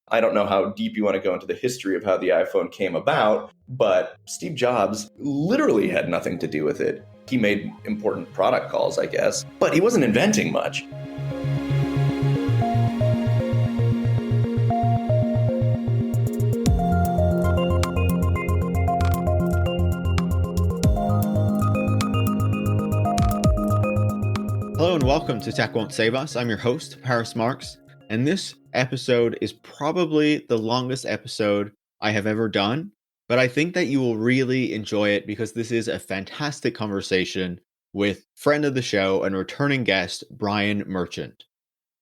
I don't know how deep you want to go into the history of how the iPhone came about, but Steve Jobs literally had nothing to do with it. He made important product calls, I guess, but he wasn't inventing much. Hello and welcome to Tech Won't Save Us. I'm your host, Paris Marks, and this episode is probably the longest episode I have ever done, but I think that you will really enjoy it because this is a fantastic conversation with friend of the show and returning guest, Brian Merchant.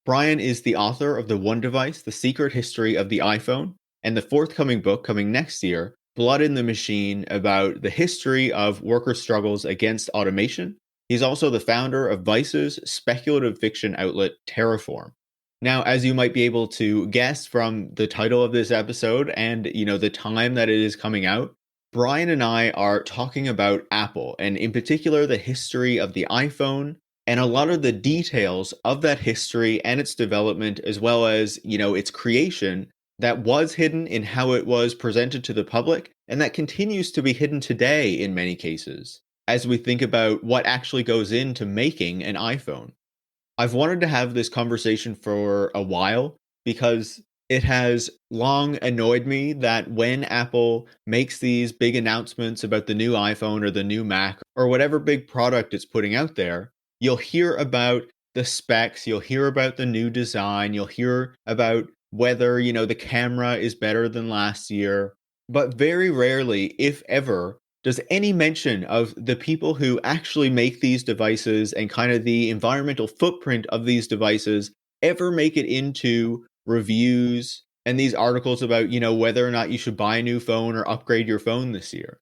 Brian is the author of The One Device, The Secret History of the iPhone, and the forthcoming book coming next year, Blood in the Machine, about the history of worker struggles against automation. He's also the founder of Vice's speculative fiction outlet, Terraform. Now, as you might be able to guess from the title of this episode and, the time that it is coming out, Brian and I are talking about Apple, and in particular, the history of the iPhone, and a lot of the details of that history and its development, as well as, its creation that was hidden in how it was presented to the public, and that continues to be hidden today in many cases, as we think about what actually goes into making an iPhone. I've wanted to have this conversation for a while because it has long annoyed me that when Apple makes these big announcements about the new iPhone or the new Mac or whatever big product it's putting out there, you'll hear about the specs, you'll hear about the new design, you'll hear about whether, the camera is better than last year, but very rarely, if ever, does any mention of the people who actually make these devices and kind of the environmental footprint of these devices ever make it into reviews and these articles about, whether or not you should buy a new phone or upgrade your phone this year.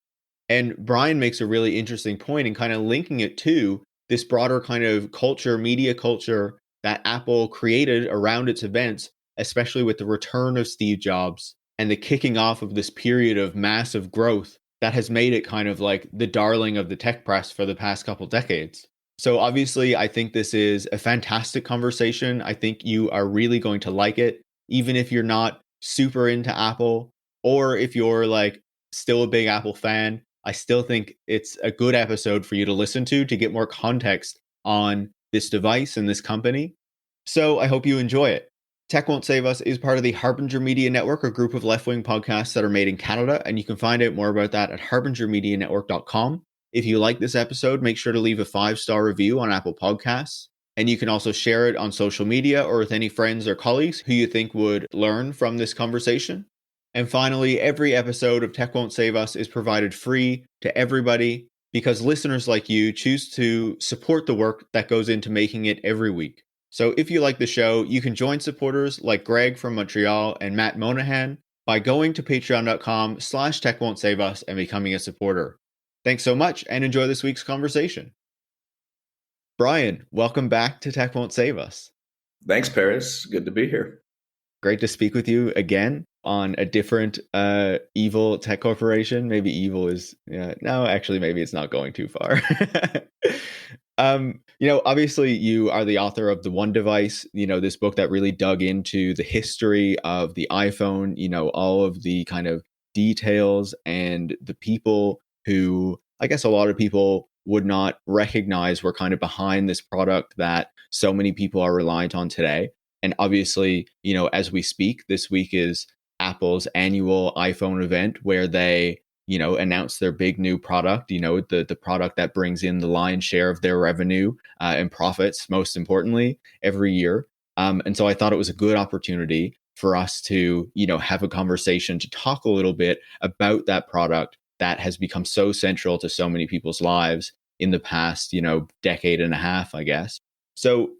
And Brian makes a really interesting point in kind of linking it to this broader kind of culture, media culture that Apple created around its events, especially with the return of Steve Jobs and the kicking off of this period of massive growth that has made it kind of like the darling of the tech press for the past couple decades. So obviously, I think this is a fantastic conversation. I think you are really going to like it, even if you're not super into Apple, or if you're like still a big Apple fan. I still think it's a good episode for you to listen to get more context on this device and this company. So I hope you enjoy it. Tech Won't Save Us is part of the Harbinger Media Network, a group of left-wing podcasts that are made in Canada, and you can find out more about that at harbingermedianetwork.com. If you like this episode, make sure to leave a 5-star review on Apple Podcasts, and you can also share it on social media or with any friends or colleagues who you think would learn from this conversation. And finally, every episode of Tech Won't Save Us is provided free to everybody because listeners like you choose to support the work that goes into making it every week. So if you like the show, you can join supporters like Greg from Montreal and Matt Monahan by going to patreon.com/techwon'tsaveus and becoming a supporter. Thanks so much and enjoy this week's conversation. Brian, welcome back to Tech Won't Save Us. Thanks, Paris. Good to be here. Great to speak with you again on a different evil tech corporation. Maybe evil is, no, actually, maybe it's not going too far. Obviously you are the author of The One Device, this book that really dug into the history of the iPhone, all of the kind of details and the people who I guess a lot of people would not recognize were kind of behind this product that so many people are reliant on today. And obviously, as we speak, this week is Apple's annual iPhone event where they announce their big new product, the product that brings in the lion's share of their revenue and profits, most importantly, every year. And so I thought it was a good opportunity for us to, have a conversation to talk a little bit about that product that has become so central to so many people's lives in the past, decade and a half, I guess. So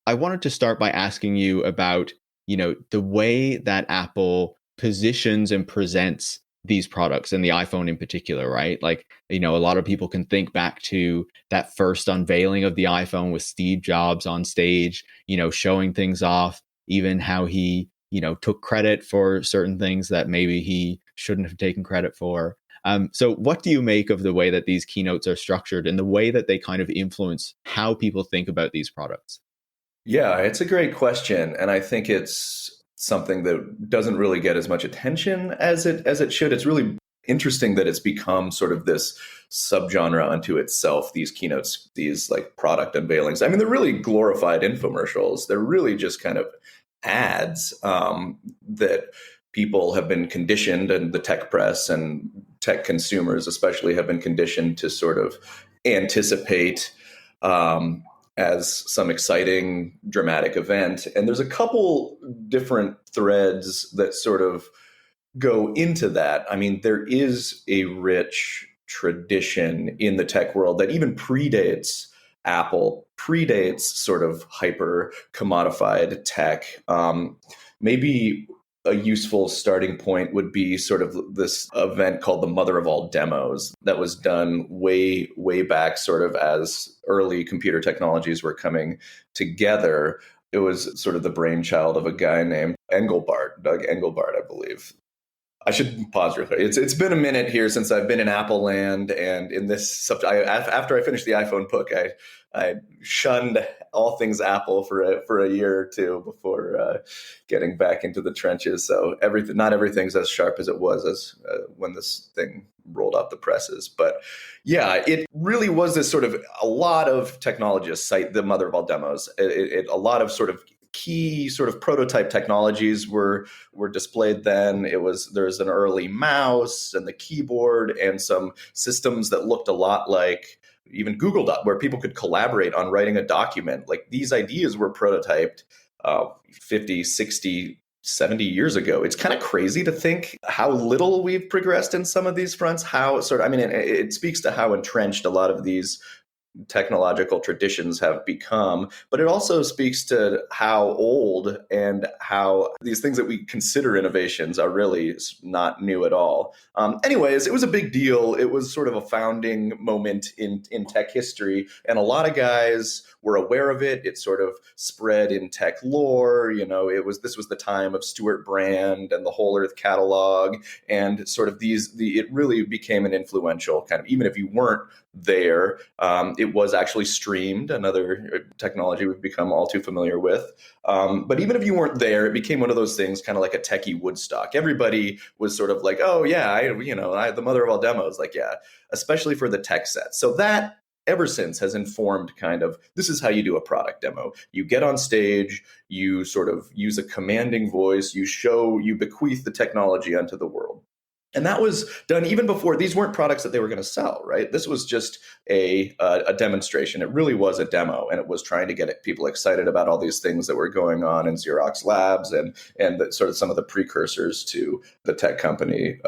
I wanted to start by asking you about, the way that Apple positions and presents these products and the iPhone in particular, right? Like, a lot of people can think back to that first unveiling of the iPhone with Steve Jobs on stage, showing things off, even how he, took credit for certain things that maybe he shouldn't have taken credit for. So what do you make of the way that these keynotes are structured and the way that they kind of influence how people think about these products? Yeah, it's a great question. And I think it's something that doesn't really get as much attention as it should. It's really interesting that it's become sort of this subgenre unto itself, these keynotes, these like product unveilings. I mean, they're really glorified infomercials. They're really just kind of ads that people have been conditioned, and the tech press and tech consumers especially have been conditioned to sort of anticipate as some exciting dramatic event. And there's a couple different threads that sort of go into that. I mean, there is a rich tradition in the tech world that even predates Apple, predates sort of hyper commodified tech. Maybe a useful starting point would be sort of this event called the Mother of All Demos that was done way, way back, sort of as early computer technologies were coming together. It was sort of the brainchild of a guy named Engelbart, Doug Engelbart, I believe. I should pause real quick. It's been a minute here since I've been in Apple land, and in this subject, after I finished the iPhone book, I shunned all things Apple for a year or two before getting back into the trenches. So not everything's as sharp as it was as when this thing rolled off the presses. But yeah, it really was this sort of, a lot of technologists cite the mother of all demos. A lot of sort of key sort of prototype technologies were displayed then. There's an early mouse and the keyboard and some systems that looked a lot like even Google Doc, where people could collaborate on writing a document. Like, these ideas were prototyped 50, 60, 70 years ago. It's kind of crazy to think how little we've progressed in some of these fronts. It speaks to how entrenched a lot of these technological traditions have become, but it also speaks to how old and how these things that we consider innovations are really not new at all. Anyways, it was a big deal. It was sort of a founding moment in tech history, and a lot of guys were aware of it. It sort of spread in tech lore. This was the time of Stuart Brand and the Whole Earth catalog, and sort of it really became an influential kind of, even if you weren't there, it was actually streamed, another technology we've become all too familiar with. But even if you weren't there, it became one of those things, kind of like a techie Woodstock. Everybody was sort of like, oh yeah, the mother of all demos, like, yeah, especially for the tech set. So that ever since has informed kind of, this is how you do a product demo. You get on stage, you sort of use a commanding voice, you bequeath the technology unto the world. And that was done even before. These weren't products that they were going to sell, right? This was just a demonstration. It really was a demo, and it was trying to get people excited about all these things that were going on in Xerox Labs and sort of some of the precursors to the tech company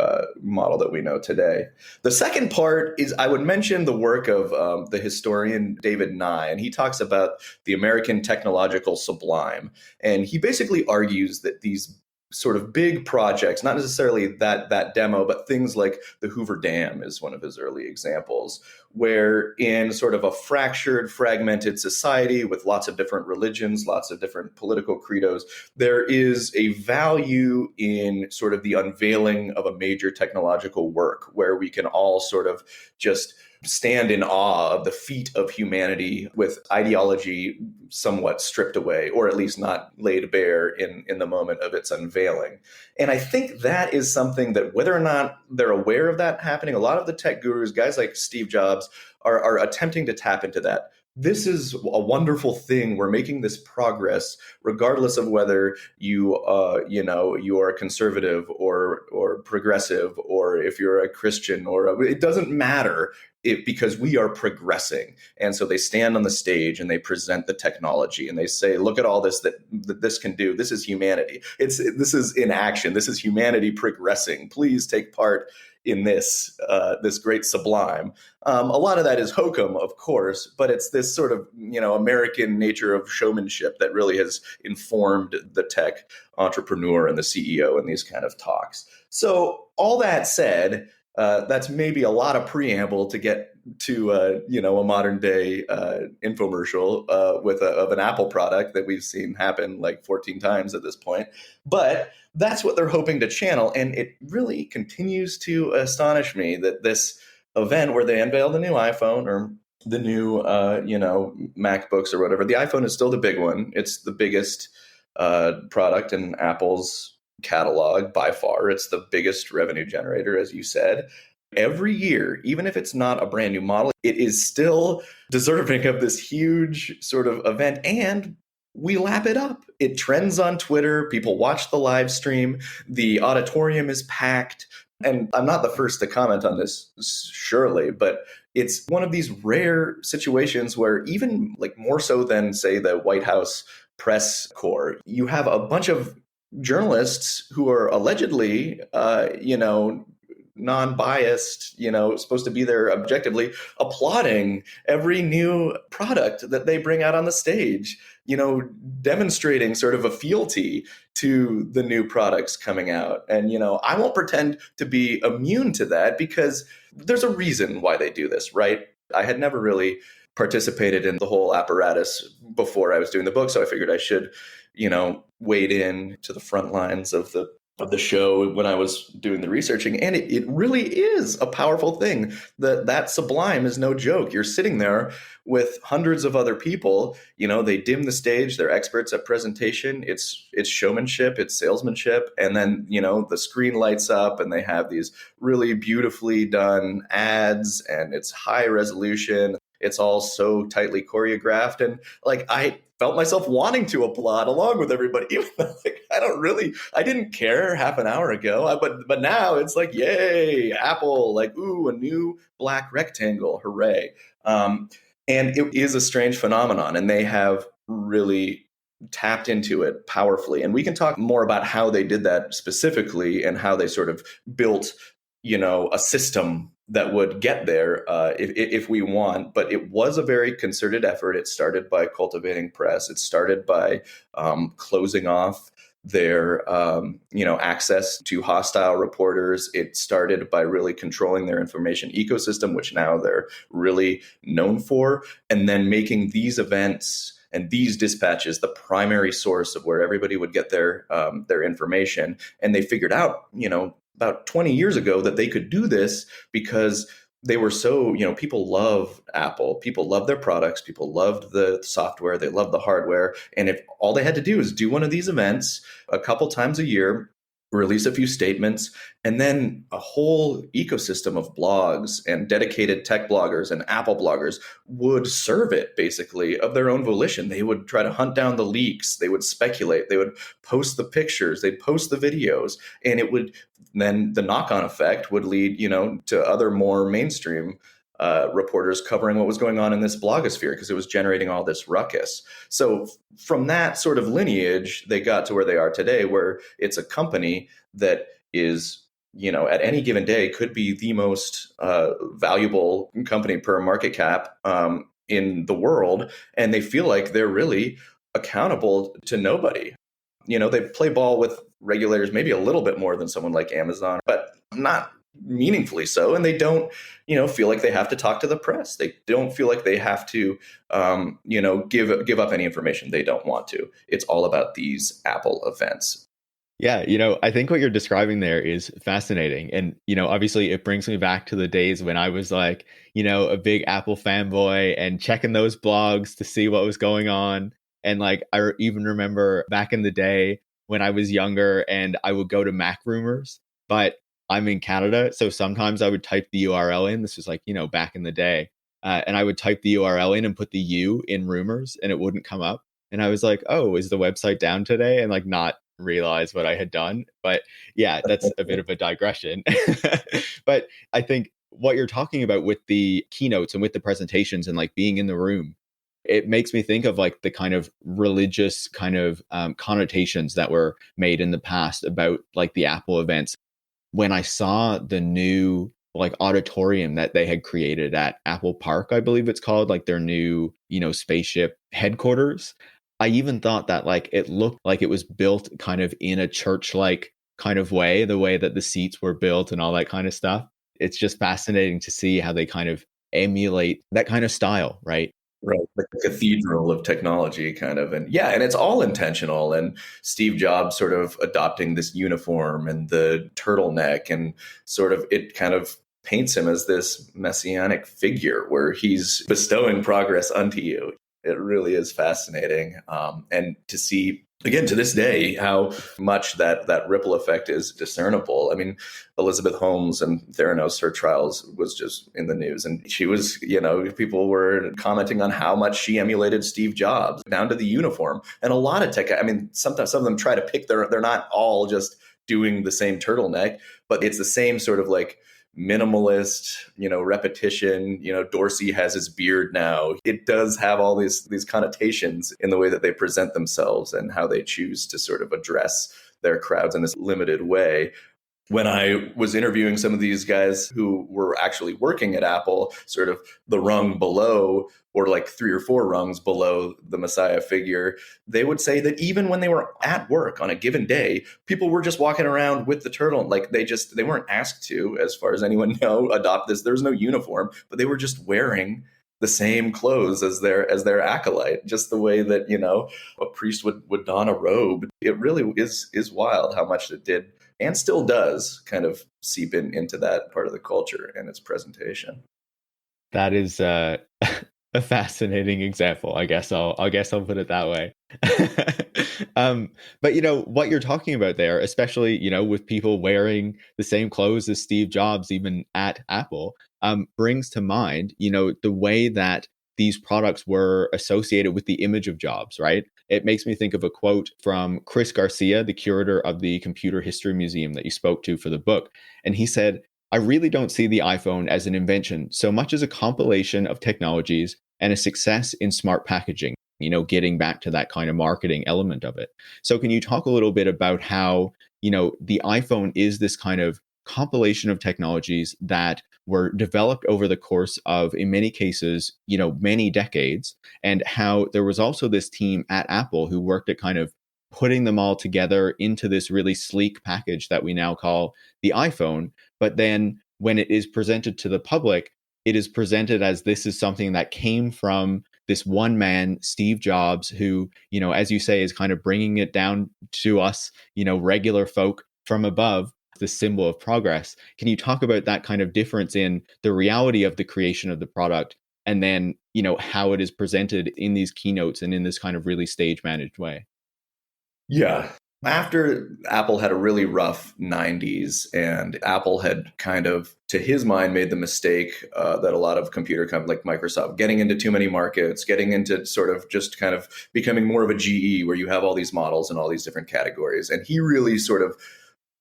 model that we know today. The second part is, I would mention the work of the historian David Nye, and he talks about the American technological sublime. And he basically argues that these sort of big projects, not necessarily that demo, but things like the Hoover Dam is one of his early examples, where in sort of a fractured, fragmented society with lots of different religions, lots of different political credos, there is a value in sort of the unveiling of a major technological work where we can all sort of just stand in awe of the feat of humanity with ideology somewhat stripped away, or at least not laid bare in the moment of its unveiling. And I think that is something that, whether or not they're aware of that happening, a lot of the tech gurus, guys like Steve Jobs, are attempting to tap into that. This is a wonderful thing. We're making this progress, regardless of whether you are conservative or progressive, or if you're a Christian, it doesn't matter. Because we are progressing. And so they stand on the stage and they present the technology and they say, look at all this that this can do. This is humanity. This is in action. This is humanity progressing. Please take part in this great sublime. A lot of that is hokum, of course, but it's this sort of American nature of showmanship that really has informed the tech entrepreneur and the CEO in these kind of talks. So all that said, that's maybe a lot of preamble to get to a modern day infomercial of an Apple product that we've seen happen like 14 times at this point. But that's what they're hoping to channel, and it really continues to astonish me that this event where they unveil the new iPhone or the new MacBooks or whatever, the iPhone is still the big one. It's the biggest product in Apple's catalog by far. It's the biggest revenue generator, as you said. Every year, even if it's not a brand new model, it is still deserving of this huge sort of event. And we lap it up. It trends on Twitter. People watch the live stream. The auditorium is packed. And I'm not the first to comment on this, surely, but it's one of these rare situations where even like more so than, say, the White House press corps, you have a bunch of journalists who are allegedly, non-biased, supposed to be there objectively, applauding every new product that they bring out on the stage, demonstrating sort of a fealty to the new products coming out. And, I won't pretend to be immune to that because there's a reason why they do this, right? I had never really participated in the whole apparatus before I was doing the book, so I figured I should, wade in to the front lines of the show when I was doing the researching. And it really is a powerful thing. That Sublime is no joke. You're sitting there with hundreds of other people. They dim the stage. They're experts at presentation. It's showmanship. It's salesmanship. And then, the screen lights up and they have these really beautifully done ads and it's high resolution. It's all so tightly choreographed. And I felt myself wanting to applaud along with everybody, even though I didn't care half an hour ago. But now it's like, yay, Apple, ooh, a new black rectangle, hooray. And it is a strange phenomenon, and they have really tapped into it powerfully. And we can talk more about how they did that specifically and how they sort of built, a system that would get there if we want. But it was a very concerted effort. It started by cultivating press. It started by closing off their access to hostile reporters. It started by really controlling their information ecosystem, which now they're really known for, and then making these events and these dispatches the primary source of where everybody would get their information. And they figured out, about 20 years ago that they could do this because they were so, people love Apple, people love their products, people loved the software, they loved the hardware. And if all they had to do is do one of these events a couple times a year, release a few statements, and then a whole ecosystem of blogs and dedicated tech bloggers and Apple bloggers would serve it basically of their own volition. They would try to hunt down the leaks. They would speculate. They would post the pictures. They'd post the videos. And it would then the knock-on effect would lead, to other more mainstream reporters covering what was going on in this blogosphere because it was generating all this ruckus. So from that sort of lineage, they got to where they are today, where it's a company that is, at any given day could be the most valuable company per market cap in the world. And they feel like they're really accountable to nobody. They play ball with regulators maybe a little bit more than someone like Amazon, but not meaningfully so. And they don't, feel like they have to talk to the press. They don't feel like they have to, give up any information they don't want to. It's all about these Apple events. Yeah, I think what you're describing there is fascinating. And, obviously it brings me back to the days when I was a big Apple fanboy and checking those blogs to see what was going on. And I even remember back in the day when I was younger and I would go to Mac Rumors, but I'm in Canada. So sometimes I would type the URL in. This was back in the day. And I would type the URL in and put the U in Rumors and it wouldn't come up. And I was like, oh, is the website down today? And not realize what I had done. But yeah, that's a bit of a digression. But I think what you're talking about with the keynotes and with the presentations and being in the room, it makes me think of the kind of religious kind of connotations that were made in the past about the Apple events. When I saw the new auditorium that they had created at Apple Park, I believe it's called, their new, spaceship headquarters, I even thought that it looked like it was built kind of in a church-like kind of way, the way that the seats were built and all that kind of stuff. It's just fascinating to see how they kind of emulate that kind of style, right? Right, like the cathedral of technology, kind of. And yeah, and it's all intentional. And Steve Jobs sort of adopting this uniform and the turtleneck, and sort of it kind of paints him as this messianic figure where he's bestowing progress unto you. It really is fascinating. And to see, again, to this day, how much that ripple effect is discernible. I mean, Elizabeth Holmes and Theranos, her trials was just in the news. And she was, people were commenting on how much she emulated Steve Jobs down to the uniform. And a lot of tech, I mean, sometimes some of them try to pick they're not all just doing the same turtleneck, but it's the same sort of like minimalist, repetition. Dorsey has his beard now. It does have all these connotations in the way that they present themselves and how they choose to sort of address their crowds in this limited way. When I was interviewing some of these guys who were actually working at Apple, sort of the rung below, or like 3 or 4 rungs below the Messiah figure, they would say that even when they were at work on a given day, people were just walking around with the turtle. Like they weren't asked to, as far as anyone know, adopt this. There's no uniform, but they were just wearing the same clothes as their acolyte, just the way that, a priest would don a robe. It really is wild how much it did and still does kind of seep into that part of the culture and its presentation. That is a fascinating example. I guess I'll put it that way. But what you're talking about there, especially with people wearing the same clothes as Steve Jobs, even at Apple, brings to mind the way that these products were associated with the image of Jobs, right? It makes me think of a quote from Chris Garcia, the curator of the Computer History Museum that you spoke to for the book. And he said, "I really don't see the iPhone as an invention so much as a compilation of technologies and a success in smart packaging," getting back to that kind of marketing element of it. So can you talk a little bit about how, the iPhone is this kind of compilation of technologies that were developed over the course of, in many cases, many decades, and how there was also this team at Apple who worked at kind of putting them all together into this really sleek package that we now call the iPhone. But then when it is presented to the public, it is presented as this is something that came from this one man, Steve Jobs, who, as you say, is kind of bringing it down to us, regular folk from above, the symbol of progress. Can you talk about that kind of difference in the reality of the creation of the product and then, how it is presented in these keynotes and in this kind of really stage managed way? Yeah. After Apple had a really rough 90s, and Apple had kind of, to his mind, made the mistake that a lot of computer companies like Microsoft, getting into too many markets, getting into sort of just kind of becoming more of a GE where you have all these models and all these different categories. And he really sort of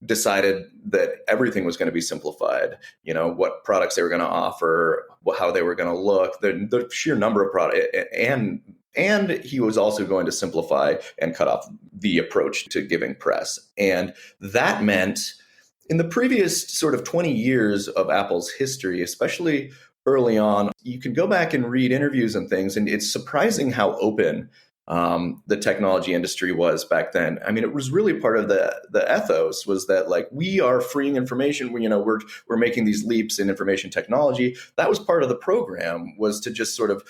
decided that everything was going to be simplified, what products they were going to offer, how they were going to look, the sheer number of products. And he was also going to simplify and cut off the approach to giving press. And that meant in the previous sort of 20 years of Apple's history, especially early on, you can go back and read interviews and things, and it's surprising how open the technology industry was back then. I mean, it was really part of the ethos was that like we are freeing information. We're making these leaps in information technology. That was part of the program, was to just sort of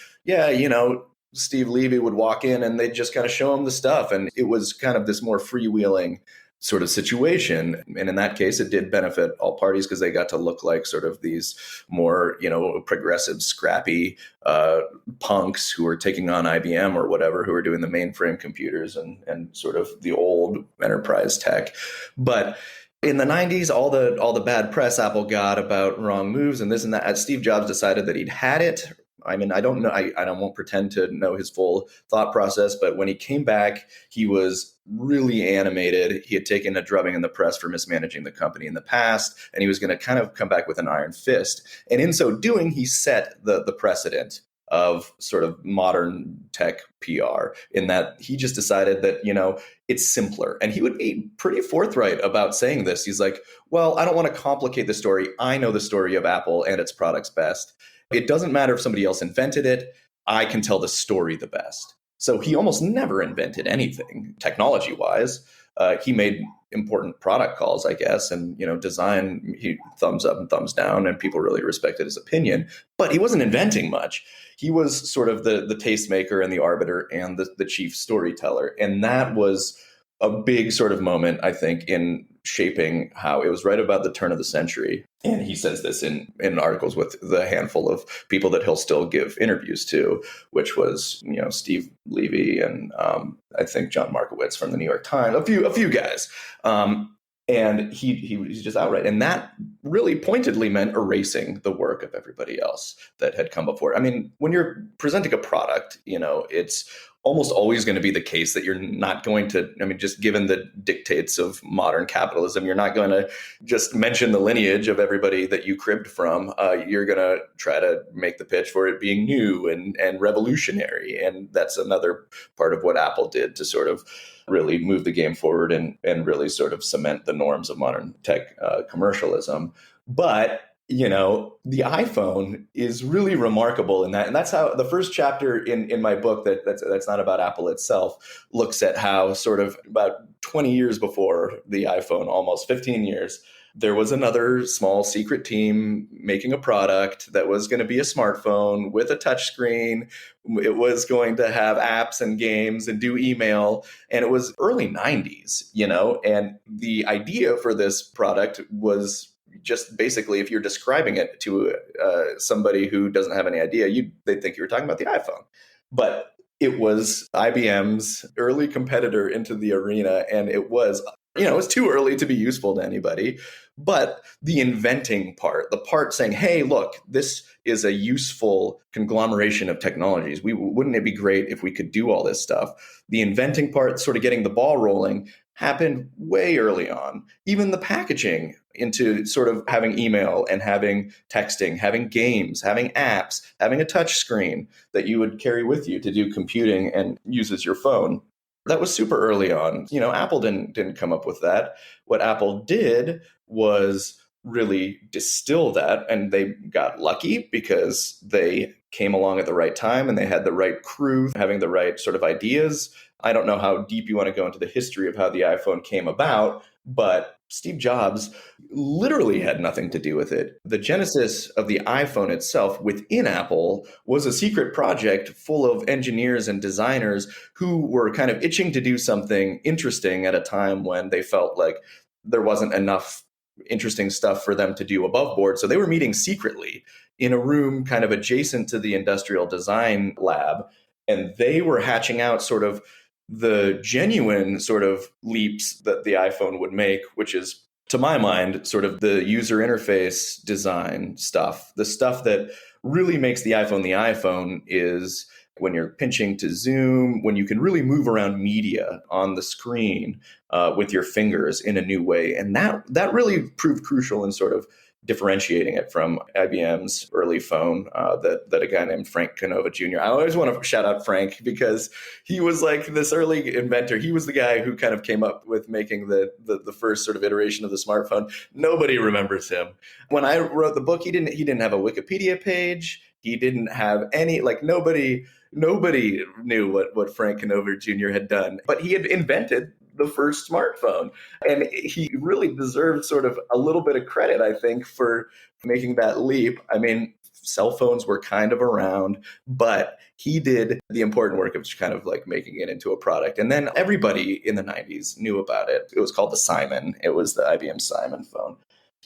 Steve Levy would walk in and they'd just kind of show him the stuff, and it was kind of this more freewheeling sort of situation. And in that case, it did benefit all parties because they got to look like sort of these more, progressive, scrappy punks who were taking on IBM or whatever, who were doing the mainframe computers and sort of the old enterprise tech. But in the 90s, all the bad press Apple got about wrong moves and this and that, as Steve Jobs decided that he'd had it. I mean, I don't know. I won't pretend to know his full thought process, but when he came back, he was really animated. He had taken a drubbing in the press for mismanaging the company in the past, and he was going to kind of come back with an iron fist. And in so doing, he set the precedent of sort of modern tech PR, in that he just decided that, it's simpler. And he would be pretty forthright about saying this. He's like, well, I don't want to complicate the story. I know the story of Apple and its products best. It doesn't matter if somebody else invented it. I can tell the story the best. So he almost never invented anything technology-wise. He made important product calls, I guess, and design, he thumbs up and thumbs down, and people really respected his opinion. But he wasn't inventing much. He was sort of the tastemaker and the arbiter and the chief storyteller, and that was a big sort of moment, I think, in shaping how it was right about the turn of the century. And he says this in articles with the handful of people that he'll still give interviews to, which was, Steve Levy and I think John Markowitz from the New York Times, a few guys. And he was just outright. And that really pointedly meant erasing the work of everybody else that had come before. I mean, when you're presenting a product, it's almost always going to be the case that you're not going to, just given the dictates of modern capitalism, you're not going to just mention the lineage of everybody that you cribbed from. You're going to try to make the pitch for it being new and revolutionary. And that's another part of what Apple did to sort of really move the game forward and really sort of cement the norms of modern tech commercialism. But the iPhone is really remarkable in that. And that's how the first chapter in my book that's not about Apple itself looks at how sort of about 20 years before the iPhone, almost 15 years, there was another small secret team making a product that was going to be a smartphone with a touch screen. It was going to have apps and games and do email. And it was early 90s, and the idea for this product was just basically, if you're describing it to somebody who doesn't have any idea, they'd think you were talking about the iPhone. But it was IBM's early competitor into the arena, and it was too early to be useful to anybody. But the inventing part, the part saying, hey, look, this is a useful conglomeration of technologies. Wouldn't it be great if we could do all this stuff? The inventing part, sort of getting the ball rolling, happened way early on. Even the packaging into sort of having email and having texting, having games, having apps, having a touch screen that you would carry with you to do computing and use as your phone. That was super early on. Apple didn't come up with that. What Apple did was really distill that, and they got lucky because they came along at the right time and they had the right crew having the right sort of ideas. I don't know how deep you want to go into the history of how the iPhone came about, but Steve Jobs literally had nothing to do with it. The genesis of the iPhone itself within Apple was a secret project full of engineers and designers who were kind of itching to do something interesting at a time when they felt like there wasn't enough interesting stuff for them to do above board. So they were meeting secretly in a room kind of adjacent to the industrial design lab. And they were hatching out sort of the genuine sort of leaps that the iPhone would make, which is, to my mind, sort of the user interface design stuff. The stuff that really makes the iPhone is when you're pinching to zoom, when you can really move around media on the screen with your fingers in a new way. And that really proved crucial in sort of differentiating it from IBM's early phone that a guy named Frank Canova Jr. I always want to shout out Frank because he was like this early inventor. He was the guy who kind of came up with making the first sort of iteration of the smartphone. Nobody remembers him. When I wrote the book, he didn't have a Wikipedia page. He didn't have any, like nobody knew what Frank Canova Jr. had done, but he had invented the first smartphone. And he really deserved sort of a little bit of credit, I think, for making that leap. I mean, cell phones were kind of around, but he did the important work of kind of like making it into a product. And then everybody in the 90s knew about it. It was called the Simon. It was the IBM Simon phone.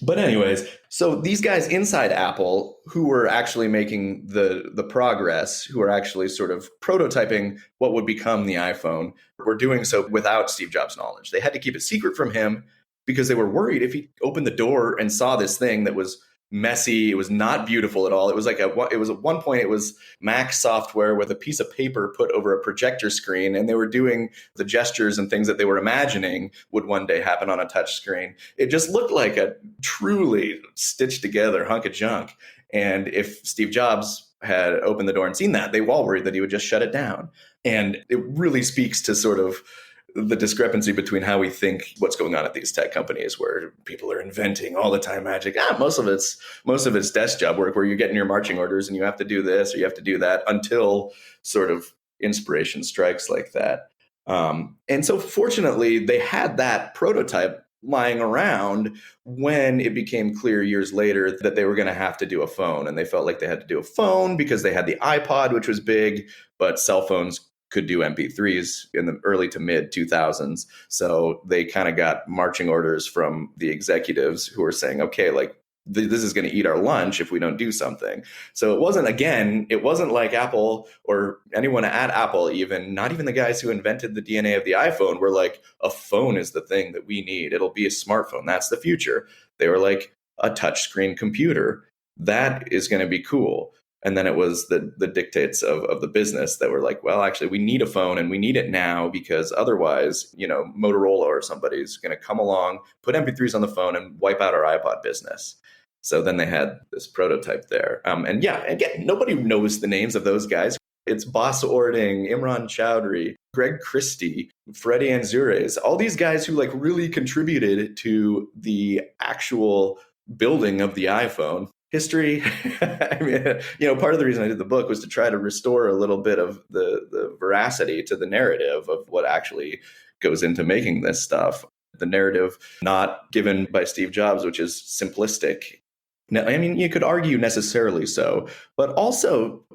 But anyways, so these guys inside Apple who were actually making the progress, who were actually sort of prototyping what would become the iPhone, were doing so without Steve Jobs' knowledge. They had to keep it secret from him because they were worried if he opened the door and saw this thing that was messy, it was not beautiful at all. It was like at one point it was Mac software with a piece of paper put over a projector screen, and they were doing the gestures and things that they were imagining would one day happen on a touch screen. It just looked like a truly stitched together hunk of junk. And if Steve Jobs had opened the door and seen that, they were all worried that he would just shut it down. And it really speaks to sort of the discrepancy between how we think what's going on at these tech companies, where people are inventing all the time magic. Most of it's desk job work where you're getting your marching orders and you have to do this or you have to do that until sort of inspiration strikes like that. And so fortunately, they had that prototype lying around when it became clear years later that they were going to have to do a phone. And they felt like they had to do a phone because they had the iPod, which was big, but cell phones could do MP3s in the early to mid 2000s. So they kind of got marching orders from the executives who were saying, okay, like this is going to eat our lunch if we don't do something. So it wasn't like Apple or anyone at Apple, even not even the guys who invented the DNA of the iPhone were like, a phone is the thing that we need. It'll be a smartphone. That's the future. They were like, a touchscreen computer. That is going to be cool. And then it was the dictates of the business that were like, well, actually, we need a phone and we need it now because otherwise, Motorola or somebody's going to come along, put MP3s on the phone and wipe out our iPod business. So then they had this prototype there. And yeah, again, nobody knows the names of those guys. It's Boss Ording, Imran Chowdhury, Greg Christie, Freddie Anzures, all these guys who like really contributed to the actual building of the iPhone. History, I mean, part of the reason I did the book was to try to restore a little bit of the veracity to the narrative of what actually goes into making this stuff. The narrative not given by Steve Jobs, which is simplistic. Now, I mean, you could argue necessarily so, but also,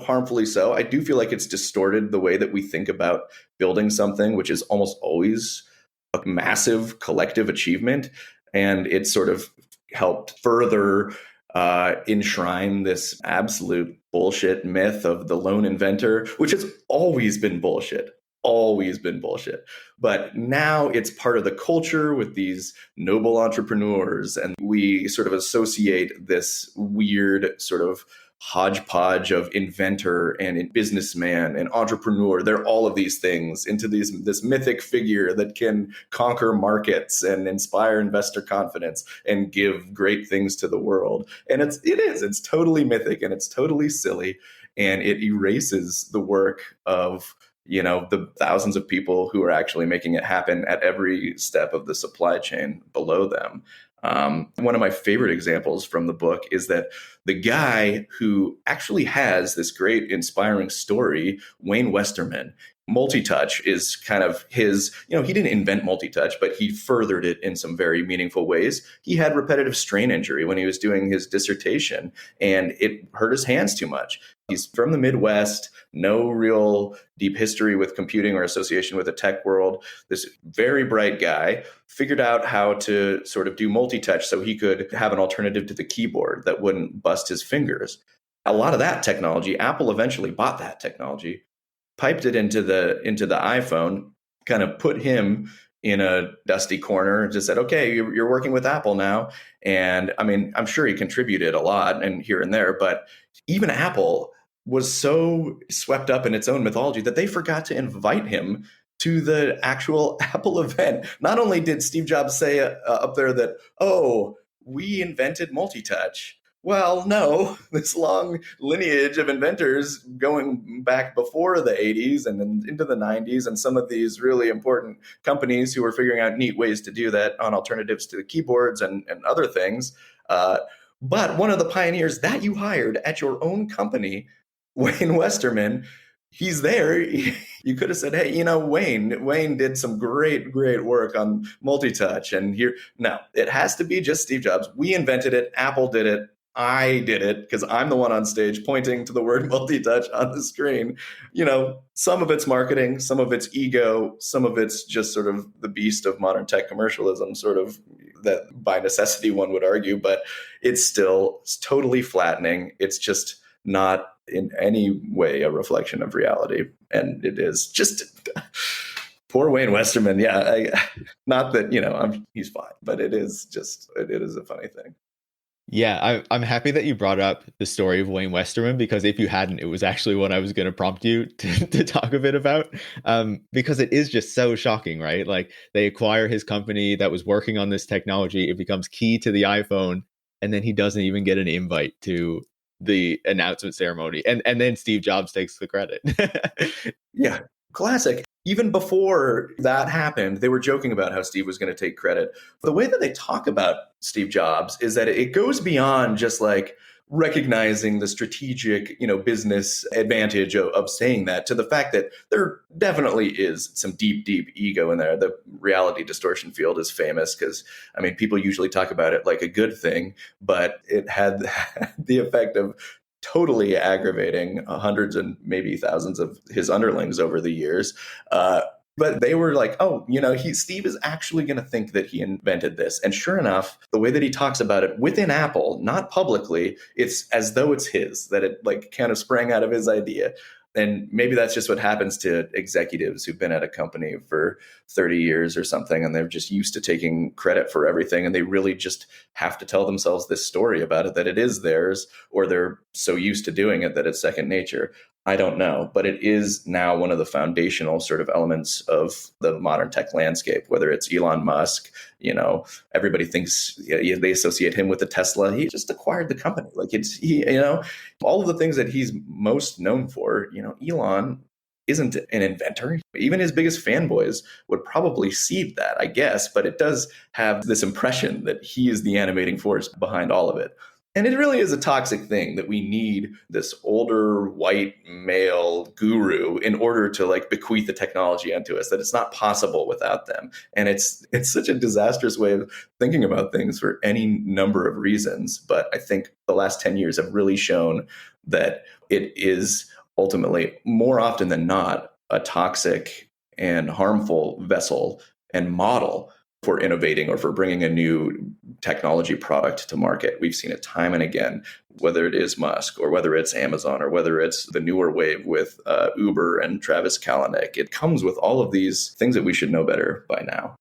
harmfully so. I do feel like it's distorted the way that we think about building something, which is almost always a massive collective achievement. And it sort of helped further enshrine this absolute bullshit myth of the lone inventor, which has always been bullshit. But now it's part of the culture with these noble entrepreneurs. And we sort of associate this weird sort of hodgepodge of inventor and businessman and entrepreneur. They're all of these things into this mythic figure that can conquer markets and inspire investor confidence and give great things to the world. And it's totally mythic and it's totally silly. And it erases the work of the thousands of people who are actually making it happen at every step of the supply chain below them. One of my favorite examples from the book is that the guy who actually has this great inspiring story, Wayne Westerman, multi-touch is kind of his, he didn't invent multi-touch, but he furthered it in some very meaningful ways. He had repetitive strain injury when he was doing his dissertation, and it hurt his hands too much. He's from the Midwest, no real deep history with computing or association with the tech world. This very bright guy figured out how to sort of do multi-touch so he could have an alternative to the keyboard that wouldn't bust his fingers. A lot of that technology, Apple eventually bought that technology, piped it into the iPhone, kind of put him in a dusty corner and just said, okay, you're working with Apple now. And I mean, I'm sure he contributed a lot and here and there, but even Apple was so swept up in its own mythology that they forgot to invite him to the actual Apple event. Not only did Steve Jobs say up there that, oh, we invented multi-touch. Well, no, this long lineage of inventors going back before the 80s and then into the 90s, and some of these really important companies who were figuring out neat ways to do that on alternatives to the keyboards and other things. But one of the pioneers that you hired at your own company, Wayne Westerman, he's there. You could have said, hey, Wayne did some great work on multi-touch. And here, no, it has to be just Steve Jobs. We invented it. Apple did it. I did it because I'm the one on stage pointing to the word multi-touch on the screen. Some of it's marketing, some of it's ego, some of it's just sort of the beast of modern tech commercialism, sort of that by necessity one would argue, but it's totally flattening. It's just not in any way a reflection of reality. And it is just poor Wayne Westerman. Yeah. Not that, he's fine, but it is a funny thing. Yeah, I'm happy that you brought up the story of Wayne Westerman, because if you hadn't, it was actually what I was going to prompt you to talk a bit about, because it is just so shocking, right? Like they acquire his company that was working on this technology. It becomes key to the iPhone. And then he doesn't even get an invite to the announcement ceremony. And then Steve Jobs takes the credit. Yeah, classic. Even before that happened, they were joking about how Steve was going to take credit. The way that they talk about Steve Jobs is that it goes beyond just like recognizing the strategic, business advantage of saying that, to the fact that there definitely is some deep ego in there. The reality distortion field is famous because, people usually talk about it like a good thing, but it had the effect of totally aggravating hundreds and maybe thousands of his underlings over the years. But they were like, oh, Steve is actually going to think that he invented this. And sure enough, the way that he talks about it within Apple, not publicly, it's as though it's his, that it like kind of sprang out of his idea. And maybe that's just what happens to executives who've been at a company for 30 years or something, and they're just used to taking credit for everything. And they really just have to tell themselves this story about it, that it is theirs, or they're so used to doing it that it's second nature. I don't know, but it is now one of the foundational sort of elements of the modern tech landscape, whether it's Elon Musk, everybody thinks they associate him with the Tesla. He just acquired the company. Like all of the things that he's most known for, Elon isn't an inventor. Even his biggest fanboys would probably see that, I guess, but it does have this impression that he is the animating force behind all of it. And it really is a toxic thing that we need this older white male guru in order to like bequeath the technology onto us, that it's not possible without them. And it's such a disastrous way of thinking about things for any number of reasons. But I think the last 10 years have really shown that it is ultimately, more often than not, a toxic and harmful vessel and model for innovating or for bringing a new technology product to market. We've seen it time and again, whether it is Musk or whether it's Amazon or whether it's the newer wave with Uber and Travis Kalanick. It comes with all of these things that we should know better by now.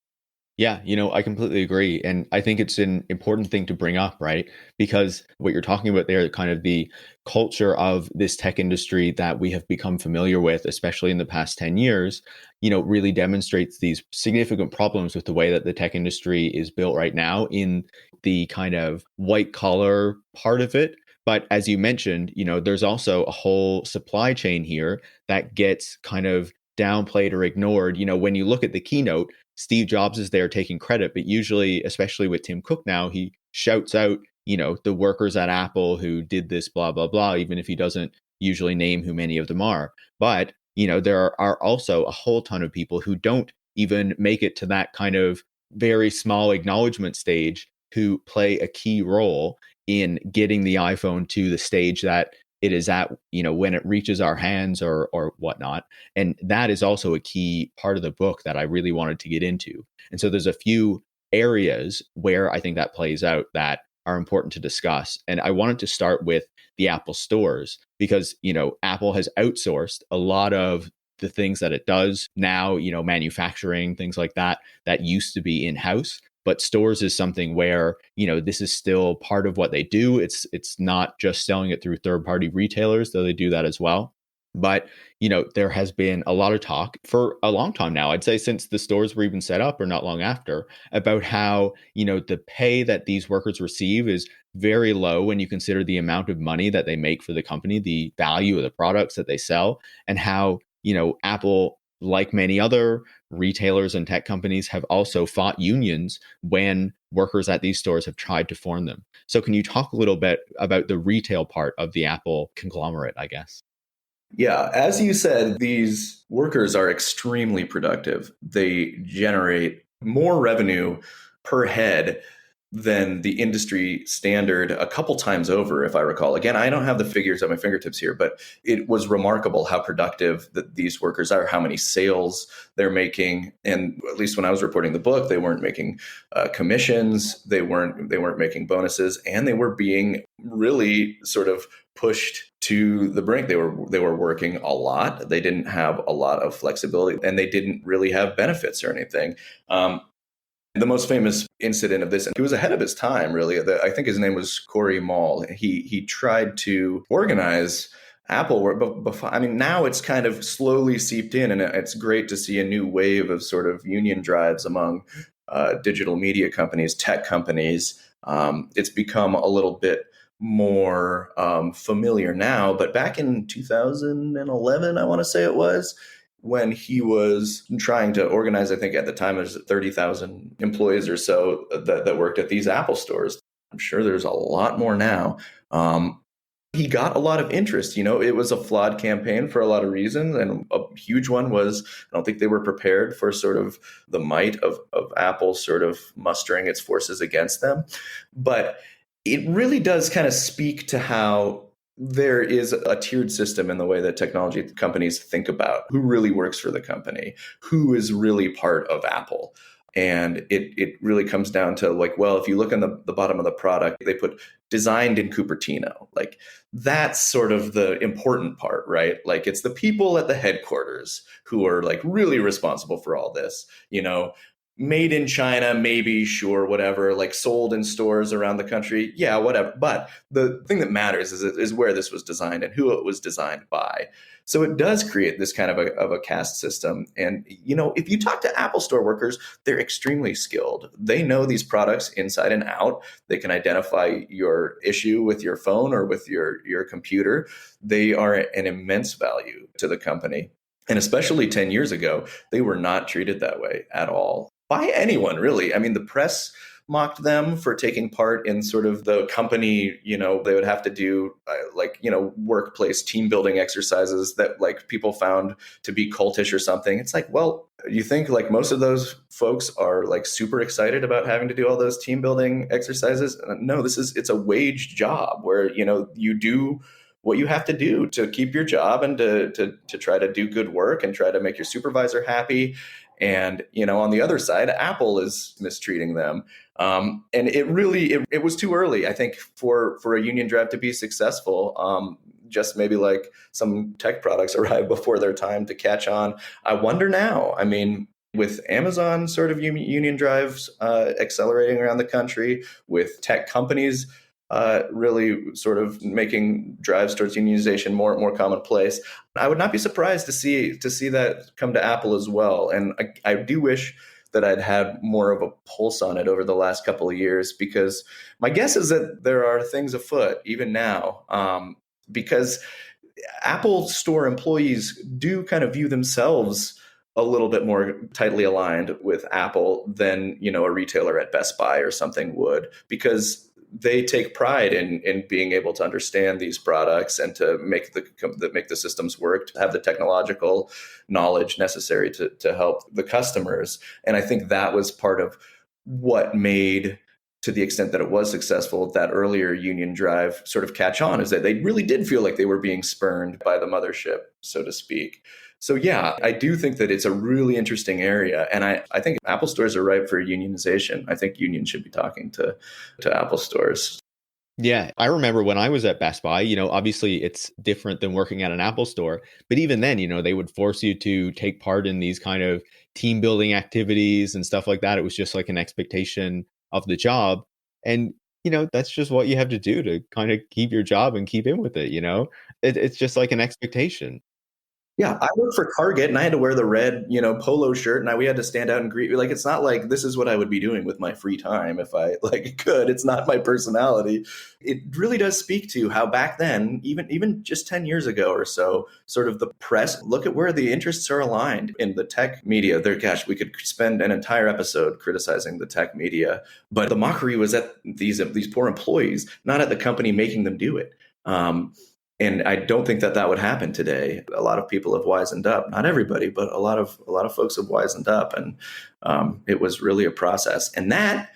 Yeah, I completely agree. And I think it's an important thing to bring up, right? Because what you're talking about there, kind of the culture of this tech industry that we have become familiar with, especially in the past 10 years, really demonstrates these significant problems with the way that the tech industry is built right now in the kind of white collar part of it. But as you mentioned, there's also a whole supply chain here that gets kind of downplayed or ignored. When you look at the keynote, Steve Jobs is there taking credit, but usually, especially with Tim Cook now, he shouts out, the workers at Apple who did this, blah, blah, blah, even if he doesn't usually name who many of them are. But, there are also a whole ton of people who don't even make it to that kind of very small acknowledgement stage who play a key role in getting the iPhone to the stage that it is at, when it reaches our hands or whatnot. And that is also a key part of the book that I really wanted to get into. And so there's a few areas where I think that plays out that are important to discuss. And I wanted to start with the Apple stores because, Apple has outsourced a lot of the things that it does now, manufacturing, things like that used to be in-house. But stores is something where, this is still part of what they do. It's not just selling it through third-party retailers, though they do that as well. But, there has been a lot of talk for a long time now, I'd say since the stores were even set up or not long after, about how, the pay that these workers receive is very low when you consider the amount of money that they make for the company, the value of the products that they sell, and how, Apple, like many other retailers and tech companies, have also fought unions when workers at these stores have tried to form them. So can you talk a little bit about the retail part of the Apple conglomerate, I guess? Yeah, as you said, these workers are extremely productive. They generate more revenue per head than the industry standard a couple times over, if I recall. Again, I don't have the figures at my fingertips here, but it was remarkable how productive that these workers are, how many sales they're making. And at least when I was reporting the book, they weren't making commissions, they weren't making bonuses, and they were being really sort of pushed to the brink. They were working a lot. They didn't have a lot of flexibility, and they didn't really have benefits or anything. The most famous incident of this, and he was ahead of his time, really. I think his name was Corey Mall. He tried to organize Apple, but before, now it's kind of slowly seeped in, and it's great to see a new wave of sort of union drives among digital media companies, tech companies. It's become a little bit more familiar now, but back in 2011, I want to say it was, when he was trying to organize, I think at the time there's 30,000 employees or so that worked at these Apple stores. I'm sure there's a lot more now. He got a lot of interest. It was a flawed campaign for a lot of reasons. And a huge one was, I don't think they were prepared for sort of the might of Apple sort of mustering its forces against them. But it really does kind of speak to how there is a tiered system in the way that technology companies think about who really works for the company, who is really part of Apple. And it really comes down to like, well, if you look on the bottom of the product, they put designed in Cupertino. Like that's sort of the important part, right? Like it's the people at the headquarters who are like really responsible for all this, made in China, maybe, sure, whatever, like sold in stores around the country. Yeah, whatever. But the thing that matters is where this was designed and who it was designed by. So it does create this kind of a caste system. And, if you talk to Apple Store workers, they're extremely skilled. They know these products inside and out. They can identify your issue with your phone or with your computer. They are an immense value to the company. And especially 10 years ago, they were not treated that way at all by anyone, really. I mean, the press mocked them for taking part in sort of the company, they would have to do workplace team building exercises that like people found to be cultish or something. It's like, well, you think like most of those folks are like super excited about having to do all those team building exercises? No, it's a wage job where, you do what you have to do to keep your job and to try to do good work and try to make your supervisor happy. And, on the other side, Apple is mistreating them. And it was too early, I think, for a union drive to be successful. Just maybe like some tech products arrive before their time to catch on. I wonder now, I mean, with Amazon sort of union drives accelerating around the country, with tech companies really sort of making drives towards unionization more commonplace, I would not be surprised to see that come to Apple as well. And I do wish that I'd had more of a pulse on it over the last couple of years, because my guess is that there are things afoot even now, because Apple Store employees do kind of view themselves a little bit more tightly aligned with Apple than, a retailer at Best Buy or something would, because they take pride in being able to understand these products and to make the systems work, to have the technological knowledge necessary to help the customers. And I think that was part of what made, to the extent that it was successful, that earlier union drive sort of catch on, is that they really did feel like they were being spurned by the mothership, so to speak. So yeah, I do think that it's a really interesting area. And I think Apple stores are ripe for unionization. I think unions should be talking to Apple stores. Yeah, I remember when I was at Best Buy, obviously it's different than working at an Apple store, but even then, they would force you to take part in these kind of team building activities and stuff like that. It was just like an expectation of the job. And, that's just what you have to do to kind of keep your job and keep in with it, it's just like an expectation. Yeah, I worked for Target and I had to wear the red, polo shirt, and we had to stand out and greet. Like, it's not like this is what I would be doing with my free time if I could. It's not my personality. It really does speak to how back then, even just 10 years ago or so, sort of the press, look at where the interests are aligned in the tech media. Gosh, we could spend an entire episode criticizing the tech media, but the mockery was at these poor employees, not at the company making them do it. And I don't think that would happen today. A lot of people have wisened up. Not everybody, but a lot of folks have wisened up, and it was really a process. And that,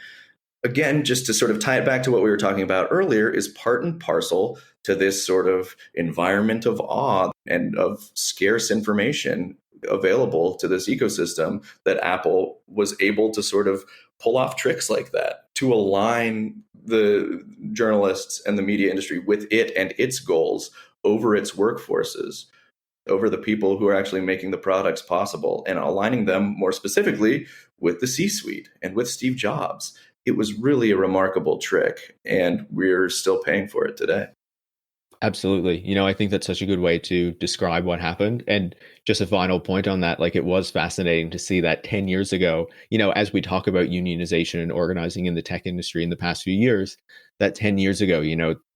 again, just to sort of tie it back to what we were talking about earlier, is part and parcel to this sort of environment of awe and of scarce information available to this ecosystem, that Apple was able to sort of pull off tricks like that to align the journalists and the media industry with it and its goals over its workforces, over the people who are actually making the products possible, and aligning them more specifically with the C-suite and with Steve Jobs. It was really a remarkable trick, and we're still paying for it today. Absolutely. I think that's such a good way to describe what happened. And just a final point on that, like, it was fascinating to see that 10 years ago, as we talk about unionization and organizing in the tech industry in the past few years, that 10 years ago,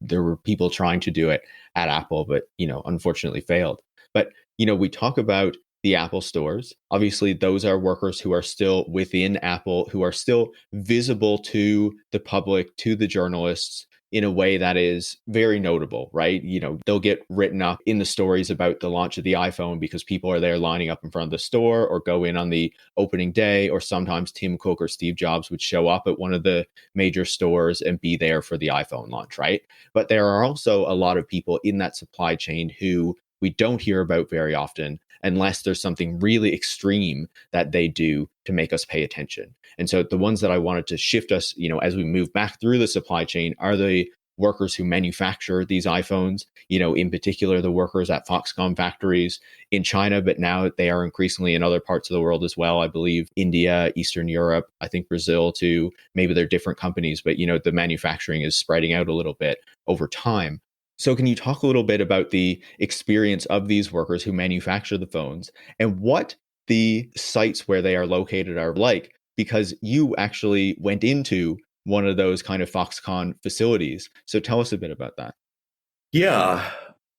there were people trying to do it at Apple, but, unfortunately failed. But, we talk about the Apple stores. Obviously, those are workers who are still within Apple, who are still visible to the public, to the journalists, in a way that is very notable, right? They'll get written up in the stories about the launch of the iPhone because people are there lining up in front of the store or go in on the opening day, or sometimes Tim Cook or Steve Jobs would show up at one of the major stores and be there for the iPhone launch, right? But there are also a lot of people in that supply chain who we don't hear about very often unless there's something really extreme that they do to make us pay attention. And so the ones that I wanted to shift us, as we move back through the supply chain are the workers who manufacture these iPhones, in particular, the workers at Foxconn factories in China, but now they are increasingly in other parts of the world as well. I believe India, Eastern Europe, I think Brazil too. Maybe they're different companies, but, the manufacturing is spreading out a little bit over time. So can you talk a little bit about the experience of these workers who manufacture the phones and what the sites where they are located are like? Because you actually went into one of those kind of Foxconn facilities. So tell us a bit about that. Yeah.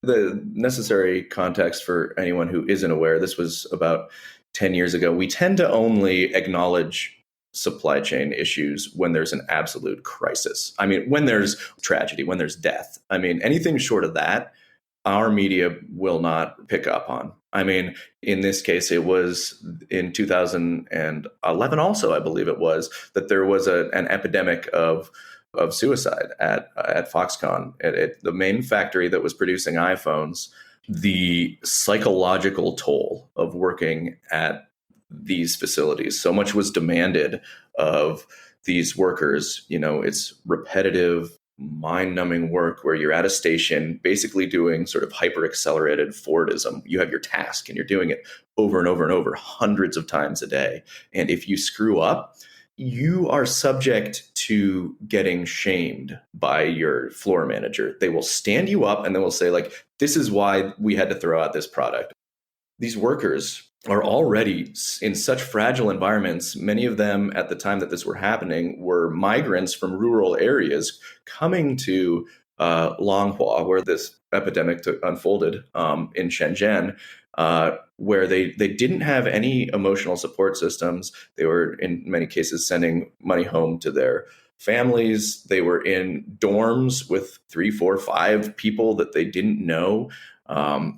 The necessary context for anyone who isn't aware, this was about 10 years ago. We tend to only acknowledge supply chain issues when there's an absolute crisis. I mean, when there's tragedy, when there's death. I mean, anything short of that, our media will not pick up on. I mean, in this case, it was in 2011 also, I believe it was, that there was an epidemic of suicide at Foxconn, at the main factory that was producing iPhones. The psychological toll of working at these facilities, so much was demanded of these workers. It's repetitive, mind-numbing work where you're at a station basically doing sort of hyper-accelerated Fordism. You have your task and you're doing it over and over and over hundreds of times a day. And if you screw up, you are subject to getting shamed by your floor manager. They will stand you up and they will say, like, this is why we had to throw out this product. These workers are already in such fragile environments. Many of them at the time that this were happening were migrants from rural areas coming to Longhua, where this epidemic unfolded in Shenzhen, where they didn't have any emotional support systems. They were, in many cases, sending money home to their families. They were in dorms with 3, 4, 5 people that they didn't know,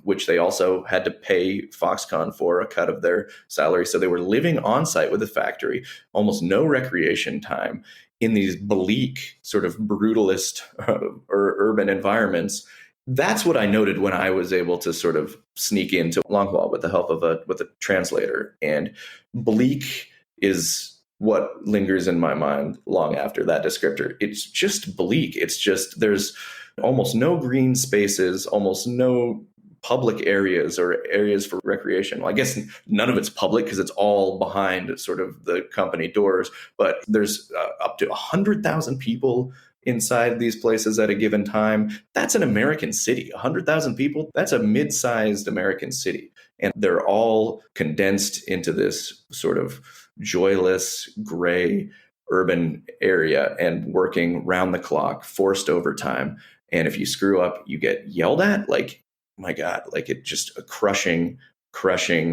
which they also had to pay Foxconn for a cut of their salary. So they were living on site with the factory, almost no recreation time in these bleak, sort of brutalist or urban environments. That's what I noted when I was able to sort of sneak into Longhua with the help of a translator. And bleak is what lingers in my mind long after that descriptor. It's just bleak. It's just, there's almost no green spaces, almost no public areas or areas for recreation. Well, I guess none of it's public because it's all behind sort of the company doors, but there's up to 100,000 people inside these places at a given time. That's an American city. 100,000 people, that's a mid-sized American city. And they're all condensed into this sort of joyless, gray, urban area and working round the clock, forced overtime. And if you screw up, you get yelled at. Like, my God, like, it just a crushing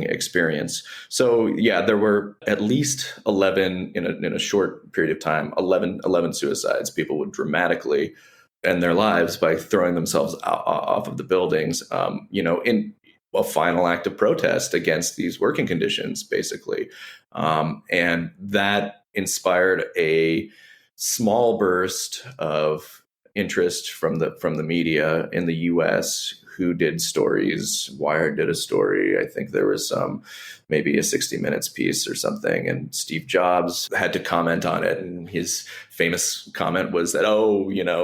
experience. So yeah, there were at least 11 in a short period of time, 11 suicides. People would dramatically end their lives by throwing themselves off of the buildings, in a final act of protest against these working conditions, basically. And that inspired a small burst of interest from the media in the US, who did stories. Wired did a story. I think there was maybe a 60 Minutes piece or something. And Steve Jobs had to comment on it. And his famous comment was that,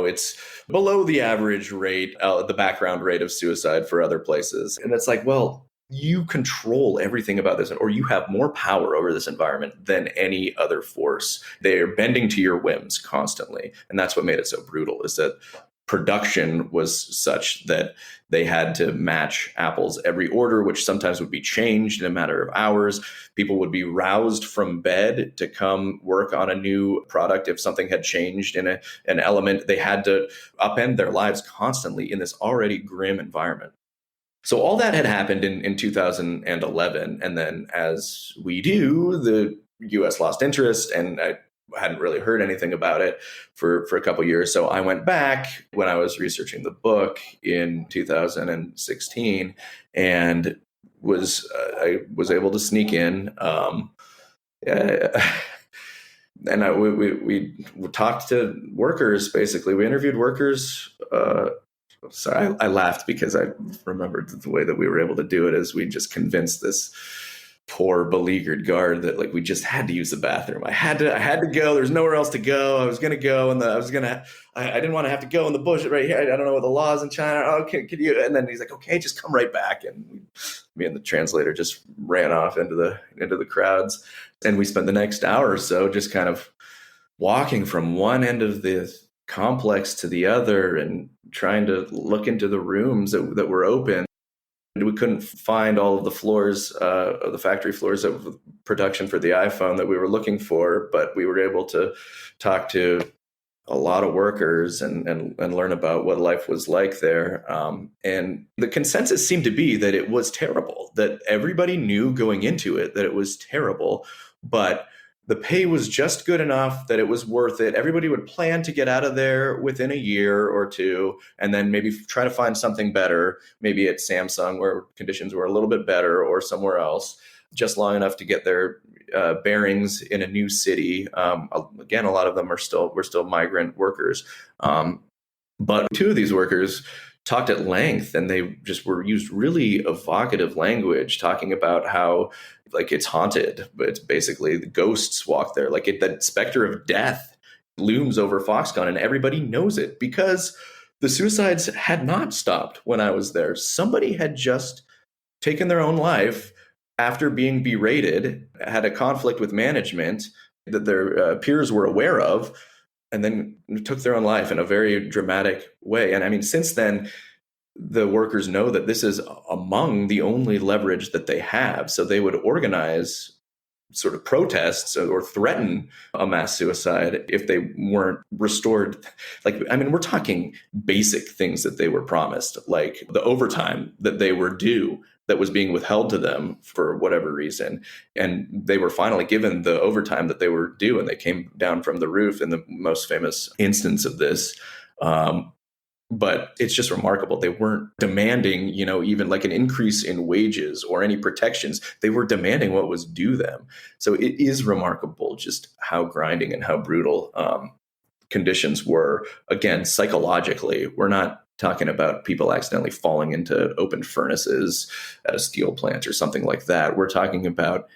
it's below the average rate, the background rate of suicide for other places. And it's like, well, you control everything about this, or you have more power over this environment than any other force. They're bending to your whims constantly. And that's what made it so brutal, is that production was such that they had to match Apple's every order, which sometimes would be changed in a matter of hours. People would be roused from bed to come work on a new product. If something had changed in an element, they had to upend their lives constantly in this already grim environment. So all that had happened in 2011. And then, as we do, the US lost interest, and hadn't really heard anything about it for a couple of years. So I went back when I was researching the book in 2016 and I was able to sneak in. Uh, and we talked to workers. Basically, we interviewed workers. Sorry, I laughed because I remembered the way that we were able to do it is we just convinced this poor beleaguered guard that like we just had to use the bathroom. I had to go. There's nowhere else to go. I was gonna go, and I didn't want to have to go in the bush right here. I don't know what the laws in China. Oh, can you? And then he's like, okay, just come right back. And me and the translator just ran off into the crowds, and we spent the next hour or so just kind of walking from one end of the complex to the other and trying to look into the rooms that were open. We couldn't find all of the floors, the factory floors of production for the iPhone that we were looking for, but we were able to talk to a lot of workers and learn about what life was like there. And the consensus seemed to be that it was terrible, that everybody knew going into it that it was terrible, but the pay was just good enough that it was worth it. Everybody would plan to get out of there within a year or two, and then maybe try to find something better, maybe at Samsung where conditions were a little bit better or somewhere else, just long enough to get their bearings in a new city. Again, a lot of them were still migrant workers. But two of these workers talked at length, and they just used really evocative language, talking about how like it's haunted, but it's basically the ghosts walk there. Like the specter of death looms over Foxconn, and everybody knows it because the suicides had not stopped when I was there. Somebody had just taken their own life after being berated, had a conflict with management that their peers were aware of, and then took their own life in a very dramatic way. And I mean, since then, the workers know that this is among the only leverage that they have. So they would organize sort of protests or threaten a mass suicide if they weren't restored. Like, I mean, we're talking basic things that they were promised, like the overtime that they were due that was being withheld to them for whatever reason. And they were finally given the overtime that they were due, and they came down from the roof in the most famous instance of this. But it's just remarkable. They weren't demanding, even like an increase in wages or any protections. They were demanding what was due them. So it is remarkable just how grinding and how brutal conditions were. Again, psychologically, we're not talking about people accidentally falling into open furnaces at a steel plant or something like that. We're talking about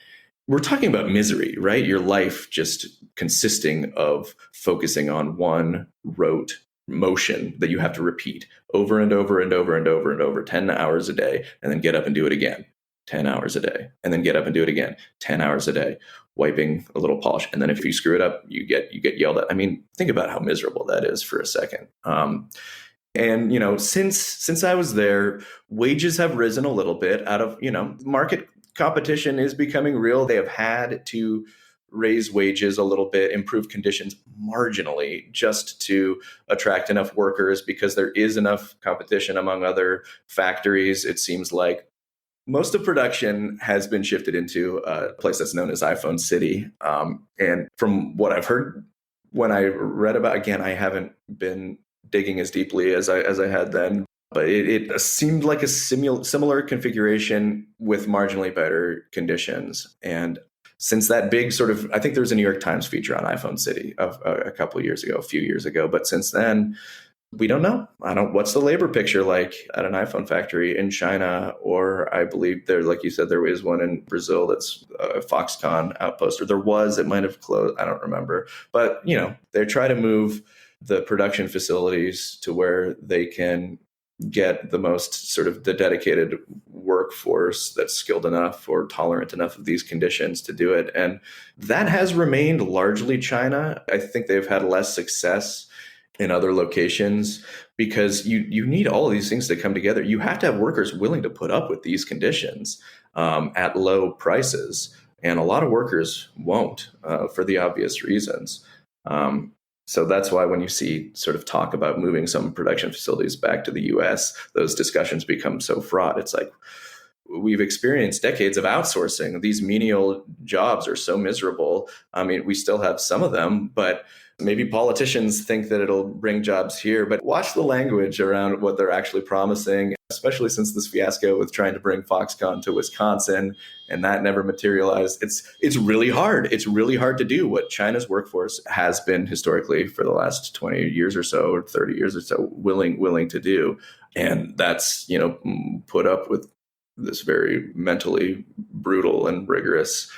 misery, right? Your life just consisting of focusing on one rote motion that you have to repeat over and over and over and over and over 10 hours a day, and then get up and do it again 10 hours a day, and then get up and do it again 10 hours a day, wiping a little polish. And then if you screw it up, you get yelled at. I mean, think about how miserable that is for a second. And since I was there, wages have risen a little bit out of, market competition is becoming real. They have had to raise wages a little bit, improve conditions marginally just to attract enough workers because there is enough competition among other factories. It seems like most of production has been shifted into a place that's known as iPhone City. And from what I've heard, when I read about, again, I haven't been digging as deeply as I had then, but it seemed like a similar configuration with marginally better conditions. And since that big sort of, I think there was a New York Times feature on iPhone City of a few years ago. But since then, we don't know. What's the labor picture like at an iPhone factory in China? Or I believe there, like you said, there is one in Brazil that's a Foxconn outpost, or there was, it might have closed. I don't remember. But, they try to move the production facilities to where they can get the most sort of the dedicated workforce that's skilled enough or tolerant enough of these conditions to do it. And that has remained largely China. I think they've had less success in other locations because you need all of these things to come together. You have to have workers willing to put up with these conditions at low prices. And a lot of workers won't for the obvious reasons. So that's why when you see sort of talk about moving some production facilities back to the US, those discussions become so fraught. It's like, we've experienced decades of outsourcing. These menial jobs are so miserable. I mean, we still have some of them, but maybe politicians think that it'll bring jobs here. But watch the language around what they're actually promising, especially since this fiasco with trying to bring Foxconn to Wisconsin, and that never materialized. It's really hard. It's really hard to do what China's workforce has been historically for the last 20 years or so, or 30 years or so, willing to do. And that's, put up with this very mentally brutal and rigorous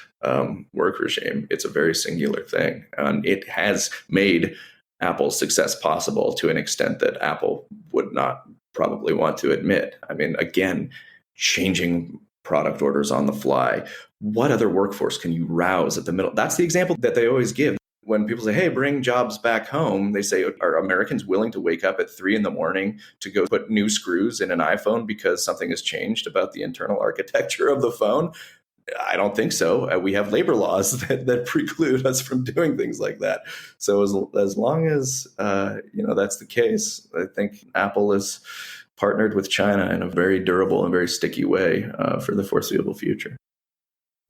work regime. It's a very singular thing. And it has made Apple's success possible to an extent that Apple would not probably want to admit. I mean, again, changing product orders on the fly. What other workforce can you rouse at the middle? That's the example that they always give. When people say, hey, bring jobs back home, they say, are Americans willing to wake up at 3 a.m. to go put new screws in an iPhone because something has changed about the internal architecture of the phone? I don't think so. We have labor laws that preclude us from doing things like that. So as long as that's the case, I think Apple is partnered with China in a very durable and very sticky way for the foreseeable future.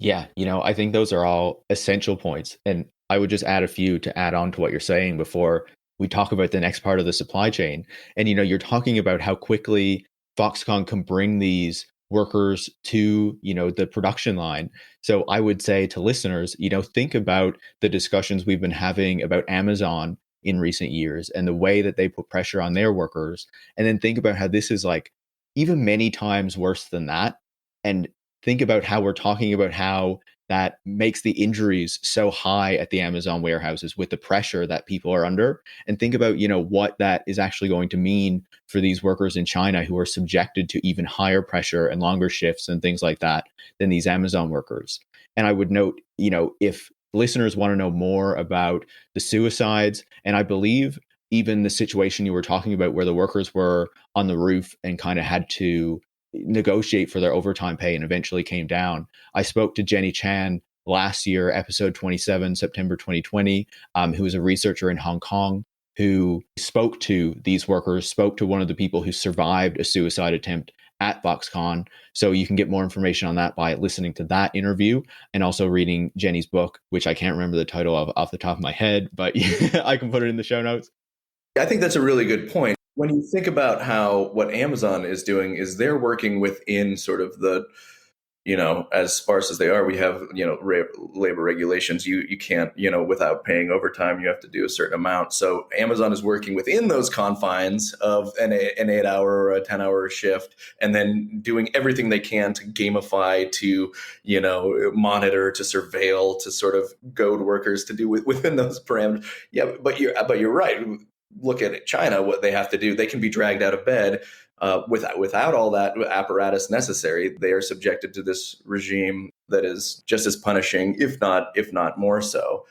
Yeah, I think those are all essential points. And I would just add a few to add on to what you're saying before we talk about the next part of the supply chain. And, you're talking about how quickly Foxconn can bring these workers to, the production line. So I would say to listeners, think about the discussions we've been having about Amazon in recent years and the way that they put pressure on their workers. And then think about how this is like even many times worse than that. And think about how we're talking about how that makes the injuries so high at the Amazon warehouses with the pressure that people are under. And think about, what that is actually going to mean for these workers in China who are subjected to even higher pressure and longer shifts and things like that than these Amazon workers. And I would note, if listeners want to know more about the suicides, and I believe even the situation you were talking about where the workers were on the roof and kind of had to negotiate for their overtime pay and eventually came down. I spoke to Jenny Chan last year, episode 27, September 2020, who is a researcher in Hong Kong who spoke to these workers, spoke to one of the people who survived a suicide attempt at Foxconn. So you can get more information on that by listening to that interview and also reading Jenny's book, which I can't remember the title of off the top of my head, but I can put it in the show notes. I think that's a really good point. When you think about how what Amazon is doing is they're working within sort of the, as sparse as they are, we have, labor regulations. You can't, without paying overtime, you have to do a certain amount. So Amazon is working within those confines of an 8-hour or a 10-hour shift, and then doing everything they can to gamify, to, monitor, to surveil, to sort of goad workers to do within those parameters. Yeah, but you're right. Look at China, what they have to do. They can be dragged out of bed without all that apparatus necessary. They are subjected to this regime that is just as punishing, if not more so.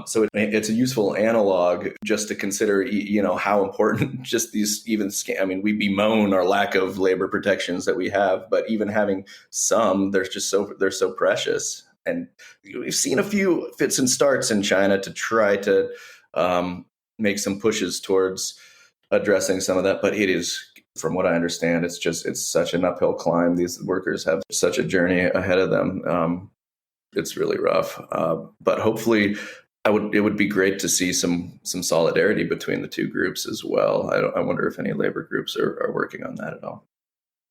So it's a useful analog just to consider, how important just these we bemoan our lack of labor protections that we have, but even having some, they're so precious. And we've seen a few fits and starts in China to try to make some pushes towards addressing some of that. But it is, from what I understand, it's such an uphill climb. These workers have such a journey ahead of them. It's really rough. But hopefully it would be great to see some solidarity between the two groups as well. I wonder if any labor groups are working on that at all.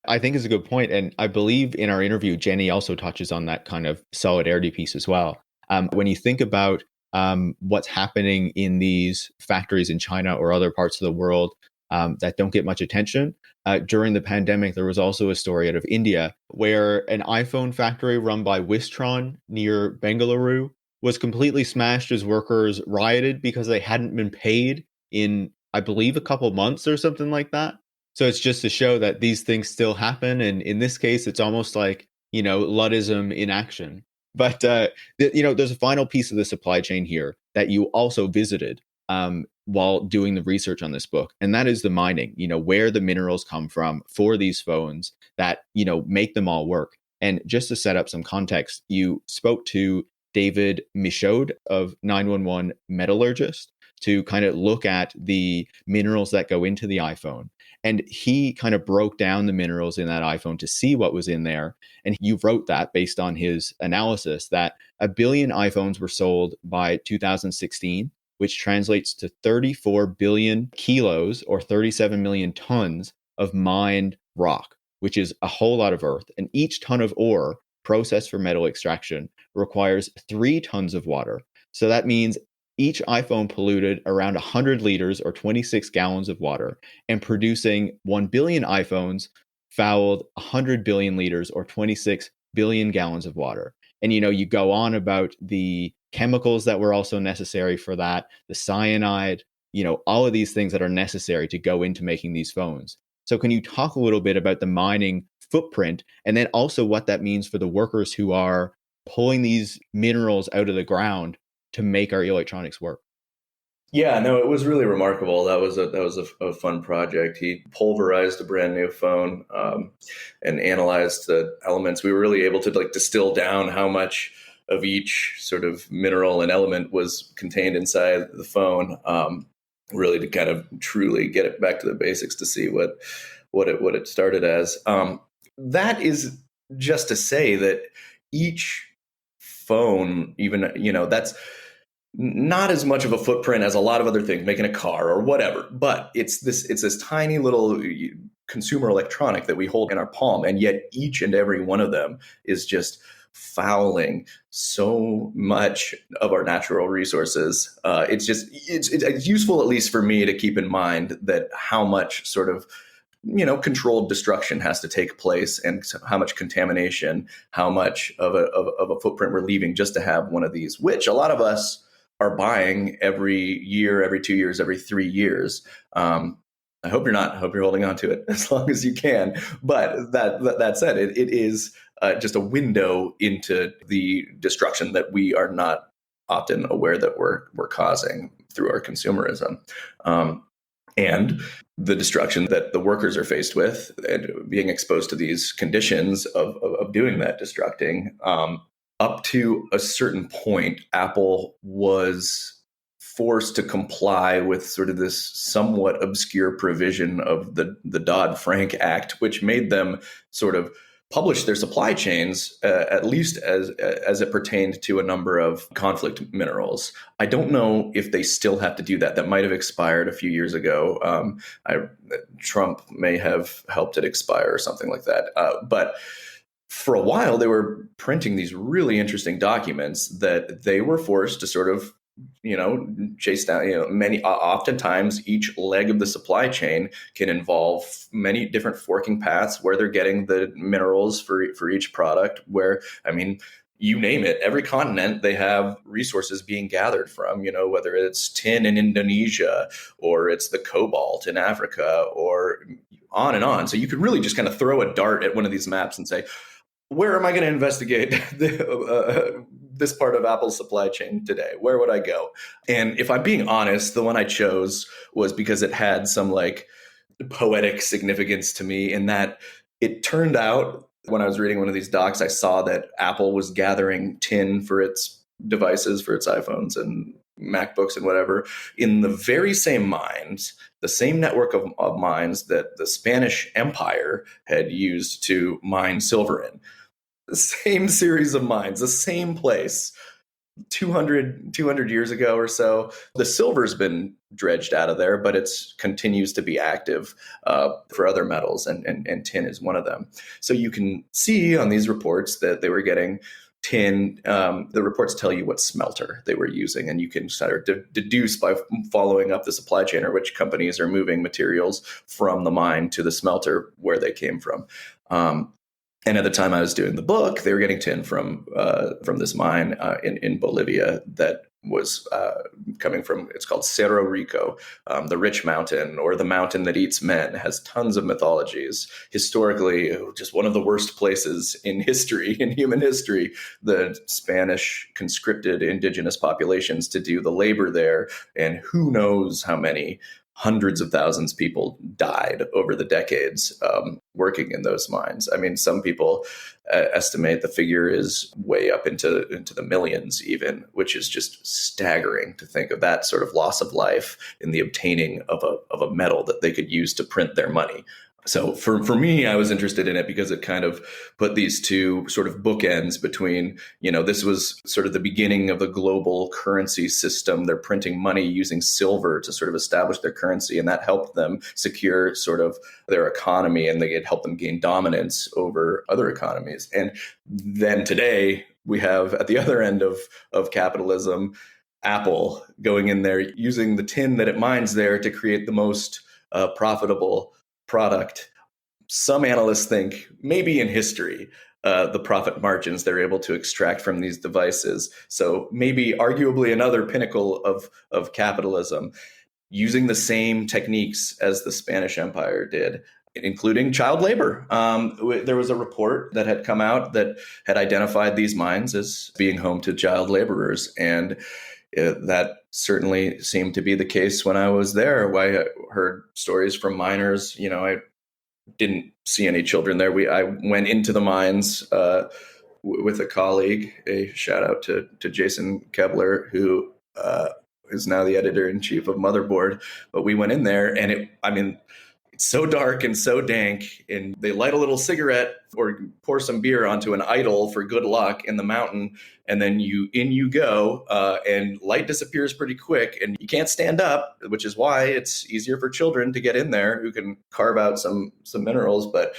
I think it's a good point. And I believe in our interview, Jenny also touches on that kind of solidarity piece as well. When you think about what's happening in these factories in China or other parts of the world that don't get much attention. During the pandemic, there was also a story out of India where an iPhone factory run by Wistron near Bengaluru was completely smashed as workers rioted because they hadn't been paid in, I believe, a couple months or something like that. So it's just to show that these things still happen. And in this case, it's almost like, Luddism in action. But, there's a final piece of the supply chain here that you also visited while doing the research on this book. And that is the mining, where the minerals come from for these phones that, make them all work. And just to set up some context, you spoke to David Michaud of 911 Metallurgist, to kind of look at the minerals that go into the iPhone. And he kind of broke down the minerals in that iPhone to see what was in there. And you wrote that based on his analysis that 1 billion iPhones were sold by 2016, which translates to 34 billion kilos or 37 million tons of mined rock, which is a whole lot of earth. And each ton of ore processed for metal extraction requires 3 tons of water. So that means each iPhone polluted around 100 liters or 26 gallons of water, and producing 1 billion iPhones fouled 100 billion liters or 26 billion gallons of water. And, you go on about the chemicals that were also necessary for that, the cyanide, all of these things that are necessary to go into making these phones. So can you talk a little bit about the mining footprint, and then also what that means for the workers who are pulling these minerals out of the ground to make our electronics work? Yeah, no, it was really remarkable. That was a fun project. He pulverized a brand new phone and analyzed the elements. We were really able to distill down how much of each sort of mineral and element was contained inside the phone. Really to kind of truly get it back to the basics to see what it started as. That is just to say that each phone, even that's not as much of a footprint as a lot of other things, making a car or whatever. But it's this tiny little consumer electronic that we hold in our palm, and yet each and every one of them is just fouling so much of our natural resources. It's useful, at least for me, to keep in mind that how much sort of controlled destruction has to take place, and how much contamination, how much of a footprint we're leaving just to have one of these, which a lot of us are buying every year, every 2 years, every 3 years. I hope you're not. I hope you're holding on to it as long as you can. But that said, it is just a window into the destruction that we are not often aware that we're causing through our consumerism. And the destruction that the workers are faced with, and being exposed to these conditions of doing that destructing. Up to a certain point, Apple was forced to comply with sort of this somewhat obscure provision of the Dodd-Frank Act, which made them sort of publish their supply chains, at least as it pertained to a number of conflict minerals. I don't know if they still have to do that. That might have expired a few years ago. Trump may have helped it expire or something like that. But for a while, they were printing these really interesting documents that they were forced to sort of chase down. Oftentimes each leg of the supply chain can involve many different forking paths where they're getting the minerals for each product, where, you name it, every continent they have resources being gathered from, whether it's tin in Indonesia or it's the cobalt in Africa or on and on. So you could really just kind of throw a dart at one of these maps and say, where am I going to investigate this part of Apple's supply chain today? Where would I go? And if I'm being honest, the one I chose was because it had some poetic significance to me, in that it turned out, when I was reading one of these docs, I saw that Apple was gathering tin for its devices, for its iPhones and MacBooks and whatever, in the very same mines, the same network of mines that the Spanish Empire had used to mine silver in. The same series of mines, the same place, 200 years ago or so. The silver's been dredged out of there, but it continues to be active for other metals, and tin is one of them. So you can see on these reports that they were getting tin. The reports tell you what smelter they were using, and you can sort of deduce by following up the supply chain, or which companies are moving materials from the mine to the smelter where they came from. And at the time I was doing the book, they were getting tin from this mine in Bolivia that was coming from, it's called Cerro Rico, the rich mountain, or the mountain that eats men. It has tons of mythologies. Historically, just one of the worst places in history, in human history. The Spanish conscripted indigenous populations to do the labor there, and who knows how many hundreds of thousands of people died over the decades working in those mines. I mean, some people estimate the figure is way up into the millions even, which is just staggering to think of that sort of loss of life in the obtaining of a metal that they could use to print their money. So for me, I was interested in it because it kind of put these two sort of bookends between, this was sort of the beginning of the global currency system. They're printing money using silver to sort of establish their currency, and that helped them secure sort of their economy, and it helped them gain dominance over other economies. And then today we have at the other end of capitalism, Apple going in there using the tin that it mines there to create the most profitable product. Some analysts think maybe in history, the profit margins they're able to extract from these devices. So maybe arguably another pinnacle of capitalism, using the same techniques as the Spanish Empire did, including child labor. There was a report that had come out that had identified these mines as being home to child laborers. And that certainly seemed to be the case when I was there. I heard stories from miners. I didn't see any children there. I went into the mines with a colleague. A shout out to Jason Kebler, who is now the editor-in-chief of Motherboard. But we went in there, and it's so dark and so dank, and they light a little cigarette or pour some beer onto an idol for good luck in the mountain, and then you go, and light disappears pretty quick, and you can't stand up, which is why it's easier for children to get in there who can carve out some minerals. But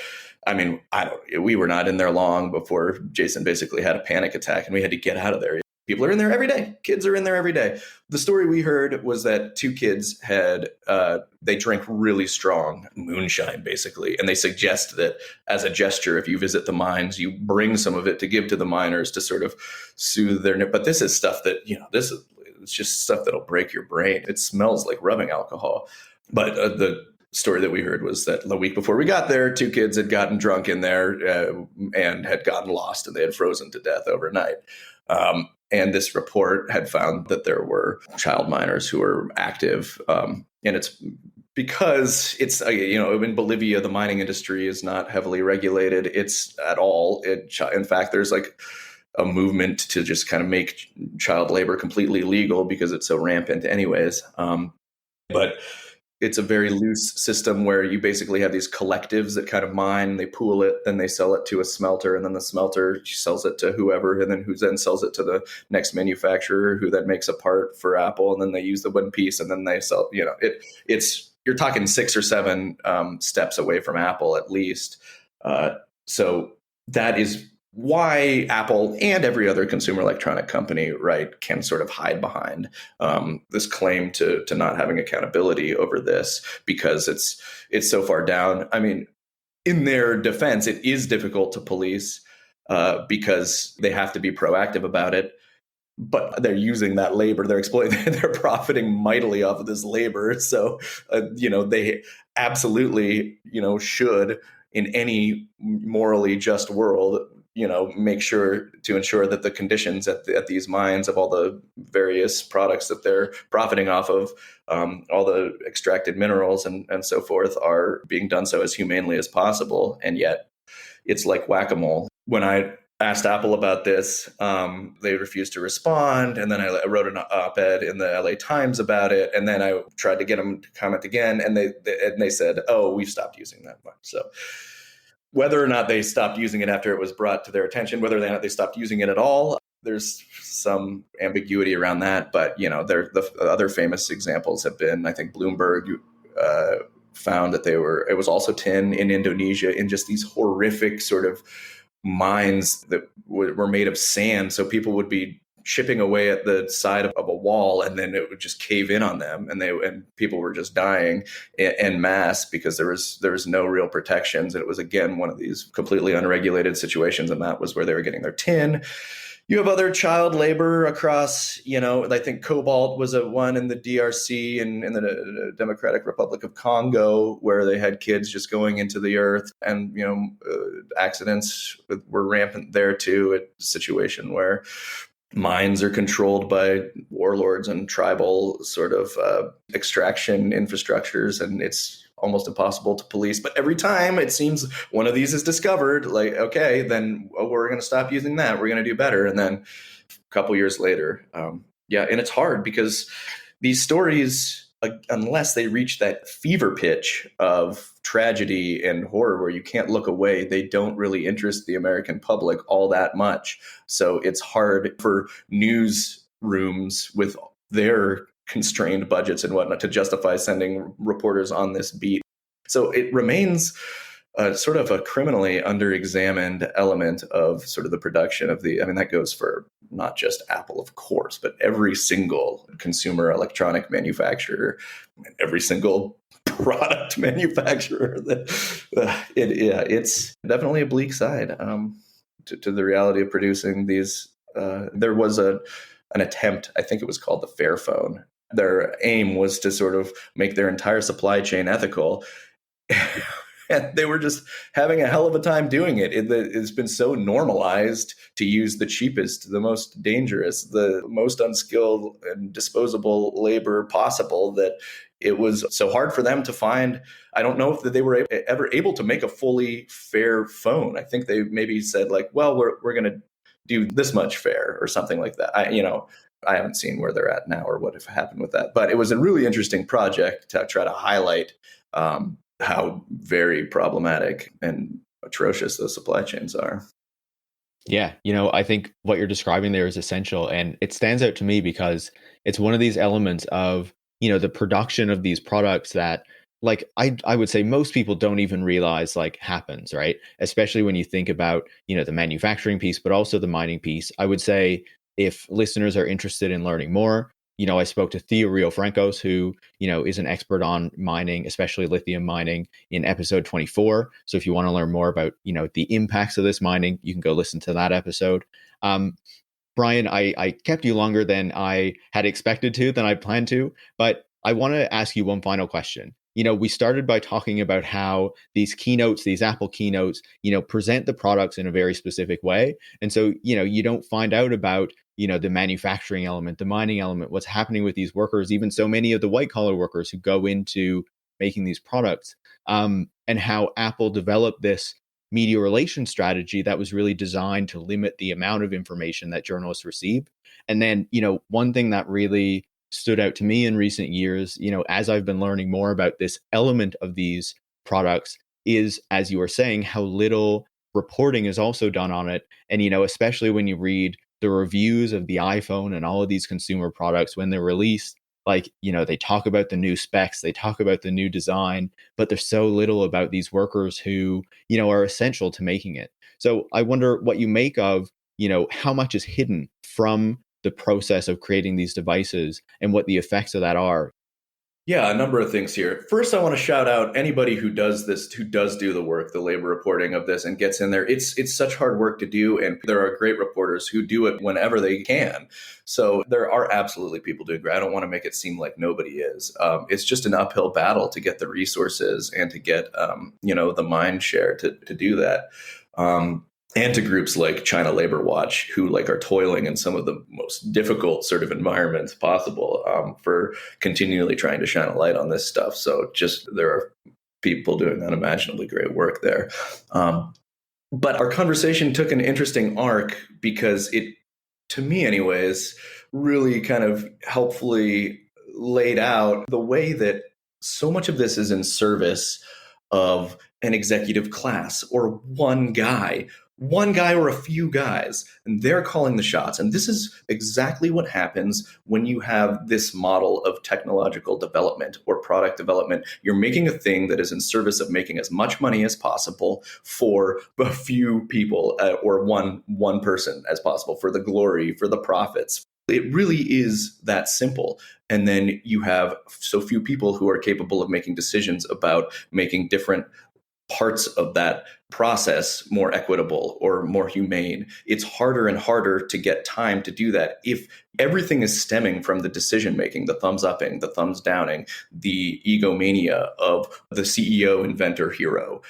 we were not in there long before Jason basically had a panic attack, and we had to get out of there. People are in there every day. Kids are in there every day. The story we heard was that two kids they drank really strong moonshine, basically. And they suggest that as a gesture, if you visit the mines, you bring some of it to give to the miners to sort of soothe their. But this is stuff that, it's just stuff that'll break your brain. It smells like rubbing alcohol. But the story that we heard was that the week before we got there, two kids had gotten drunk in there and had gotten lost, and they had frozen to death overnight. And this report had found that there were child miners who were active. And it's because it's, in Bolivia, the mining industry is not heavily regulated. It's at all. In fact, there's like a movement to just kind of make child labor completely legal because it's so rampant anyways. But it's a very loose system where you basically have these collectives that kind of mine, they pool it, then they sell it to a smelter, and then the smelter sells it to whoever, and then who then sells it to the next manufacturer, who then makes a part for Apple, and then they use the one piece, and then they sell. You're talking 6 or 7 steps away from Apple at least. So that is why Apple and every other consumer electronic company, right, can sort of hide behind this claim to not having accountability over this, because it's so far down. I mean, in their defense, it is difficult to police because they have to be proactive about it. But they're using that labor. They're exploiting. They're profiting mightily off of this labor. So, they absolutely, should, in any morally just world, make sure to ensure that the conditions at these mines of all the various products that they're profiting off of, all the extracted minerals and so forth, are being done so as humanely as possible. And yet it's like whack-a-mole. When I asked Apple about this, they refused to respond. And then I wrote an op-ed in the LA Times about it. And then I tried to get them to comment again. And they said, oh, we've stopped using that much. So whether or not they stopped using it after it was brought to their attention, whether or not they stopped using it at all, there's some ambiguity around that. But, the other famous examples have been, I think Bloomberg found that it was also tin in Indonesia, in just these horrific sort of mines that were made of sand. So people would be chipping away at the side of a wall, and then it would just cave in on them, and people were just dying en masse because there was no real protections. And it was, again, one of these completely unregulated situations, and that was where they were getting their tin. You have other child labor across, I think cobalt was one in the DRC and in the Democratic Republic of Congo, where they had kids just going into the earth, and, accidents were rampant there too. A situation where mines are controlled by warlords and tribal sort of extraction infrastructures, and it's almost impossible to police. But every time it seems one of these is discovered, like, okay, then we're going to stop using that. We're going to do better. And then a couple years later, yeah, and it's hard because these stories, unless they reach that fever pitch of tragedy and horror where you can't look away, they don't really interest the American public all that much. So it's hard for newsrooms with their constrained budgets and whatnot to justify sending reporters on this beat. So it remains sort of a criminally under-examined element of sort of the production of the, I mean, that goes for not just Apple, of course, but every single consumer electronic manufacturer, every single product manufacturer. It's definitely a bleak side to the reality of producing these. There was an attempt, I think it was called the Fairphone. Their aim was to sort of make their entire supply chain ethical. And they were just having a hell of a time doing it. It's been so normalized to use the cheapest, the most dangerous, the most unskilled and disposable labor possible that it was so hard for them to find. I don't know if they were ever able to make a fully fair phone. I think they maybe said like, well, we're going to do this much fair or something like that. I haven't seen where they're at now or what have happened with that. But it was a really interesting project to try to highlight how very problematic and atrocious those supply chains are. Yeah, I think what you're describing there is essential, and it stands out to me because it's one of these elements of, the production of these products that, like, I would say most people don't even realize like happens, right? Especially when you think about, the manufacturing piece, but also the mining piece. I would say if listeners are interested in learning more, I spoke to Theo Riofrancos, who, is an expert on mining, especially lithium mining, in episode 24. So if you want to learn more about, the impacts of this mining, you can go listen to that episode. Brian, I kept you longer than I had expected to, than I planned to, but I want to ask you one final question. We started by talking about how these keynotes, these Apple keynotes, present the products in a very specific way. And so, you don't find out about, the manufacturing element, the mining element, what's happening with these workers, even so many of the white collar workers who go into making these products, and how Apple developed this media relations strategy that was really designed to limit the amount of information that journalists receive. And then, one thing that really stood out to me in recent years, as I've been learning more about this element of these products, is, as you were saying, how little reporting is also done on it. And, especially when you read the reviews of the iPhone and all of these consumer products when they're released, like, they talk about the new specs, they talk about the new design, but there's so little about these workers who, are essential to making it. So I wonder what you make of, how much is hidden from the process of creating these devices and what the effects of that are. Yeah, a number of things here. First, I want to shout out anybody who does this, who does do the work, the labor reporting of this, and gets in there. It's such hard work to do, and there are great reporters who do it whenever they can. So there are absolutely people doing great. I don't want to make it seem like nobody is. It's just an uphill battle to get the resources and to get the mind share to do that. And to groups like China Labor Watch, who are toiling in some of the most difficult sort of environments possible for continually trying to shine a light on this stuff. So just there are people doing unimaginably great work there. But our conversation took an interesting arc because it, to me anyways, really kind of helpfully laid out the way that so much of this is in service of an executive class or one guy or a few guys, and they're calling the shots. And this is exactly what happens when you have this model of technological development or product development. You're making a thing that is in service of making as much money as possible for a few people or one person as possible, for the glory, for the profits. It really is that simple. And then you have so few people who are capable of making decisions about making different parts of that process more equitable or more humane. It's harder and harder to get time to do that if everything is stemming from the decision making, the thumbs upping, the thumbs downing, the egomania of the CEO, inventor, hero,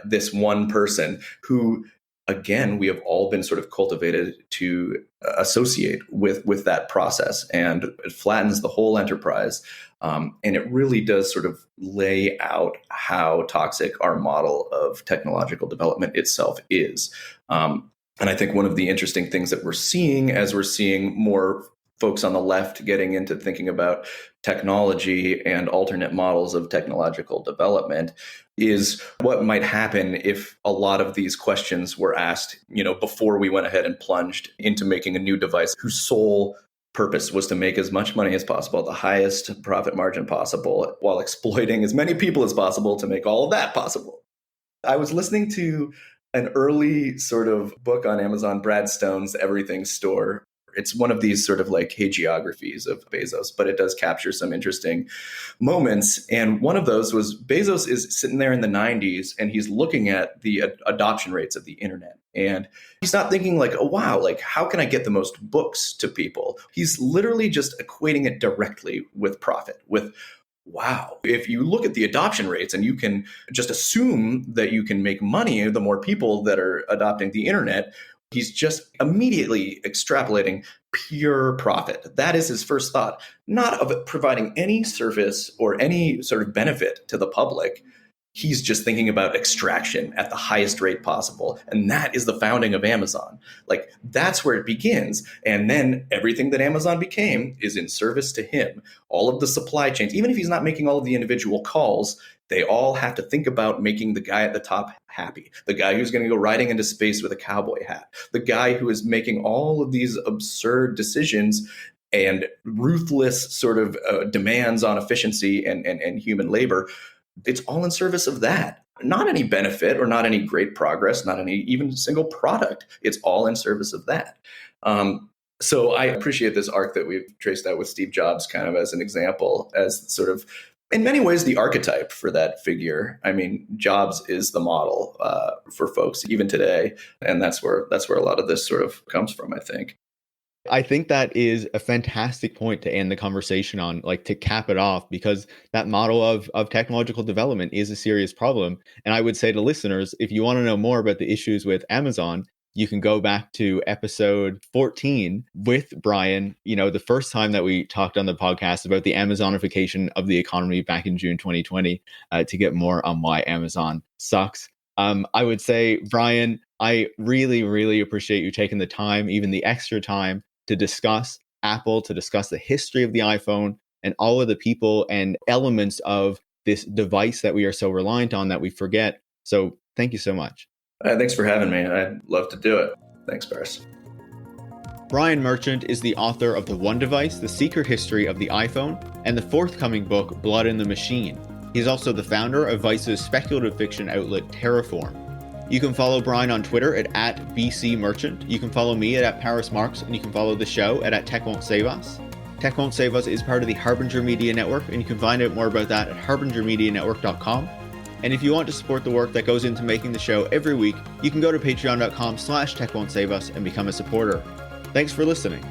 this one person who again, we have all been sort of cultivated to associate with that process, and it flattens the whole enterprise. And it really does sort of lay out how toxic our model of technological development itself is. And I think one of the interesting things that we're seeing as we're seeing more folks on the left getting into thinking about technology and alternate models of technological development is what might happen if a lot of these questions were asked, before we went ahead and plunged into making a new device whose sole purpose was to make as much money as possible, the highest profit margin possible, while exploiting as many people as possible to make all of that possible. I was listening to an early sort of book on Amazon, Brad Stone's Everything Store. It's one of these sort of like hagiographies of Bezos, but it does capture some interesting moments. And one of those was Bezos is sitting there in the 90s and he's looking at the adoption rates of the internet. And he's not thinking like, oh, wow, like how can I get the most books to people? He's literally just equating it directly with profit, with wow, if you look at the adoption rates and you can just assume that you can make money, the more people that are adopting the internet, he's just immediately extrapolating pure profit. That is his first thought, not of providing any service or any sort of benefit to the public. He's just thinking about extraction at the highest rate possible. And that is the founding of Amazon. Like that's where it begins. And then everything that Amazon became is in service to him. All of the supply chains, even if he's not making all of the individual calls, they all have to think about making the guy at the top happy. The guy who's going to go riding into space with a cowboy hat. The guy who is making all of these absurd decisions and ruthless sort of demands on efficiency and human labor. It's all in service of that. Not any benefit or not any great progress, not any even single product. It's all in service of that. So I appreciate this arc that we've traced out with Steve Jobs kind of as an example, as sort of, in many ways, the archetype for that figure. I mean, Jobs is the model for folks even today. And that's where a lot of this sort of comes from, I think. I think that is a fantastic point to end the conversation on, like to cap it off, because that model of technological development is a serious problem. And I would say to listeners, if you want to know more about the issues with Amazon, you can go back to episode 14 with Brian, the first time that we talked on the podcast about the Amazonification of the economy back in June 2020, to get more on why Amazon sucks. I would say, Brian, I really, really appreciate you taking the time, even the extra time, to discuss Apple, to discuss the history of the iPhone and all of the people and elements of this device that we are so reliant on that we forget. So thank you so much. Thanks for having me. I'd love to do it. Thanks, Paris. Brian Merchant is the author of The One Device, The Secret History of the iPhone, and the forthcoming book, Blood in the Machine. He's also the founder of Vice's speculative fiction outlet, Terraform. You can follow Brian on Twitter at @BCMerchant. You can follow me at @ParisMarks, and you can follow the show at @Tech Won't Save Us. Tech Won't Save Us is part of the Harbinger Media Network, and you can find out more about that at harbingermedianetwork.com. And if you want to support the work that goes into making the show every week, you can go to patreon.com/techwon'tsaveus and become a supporter. Thanks for listening.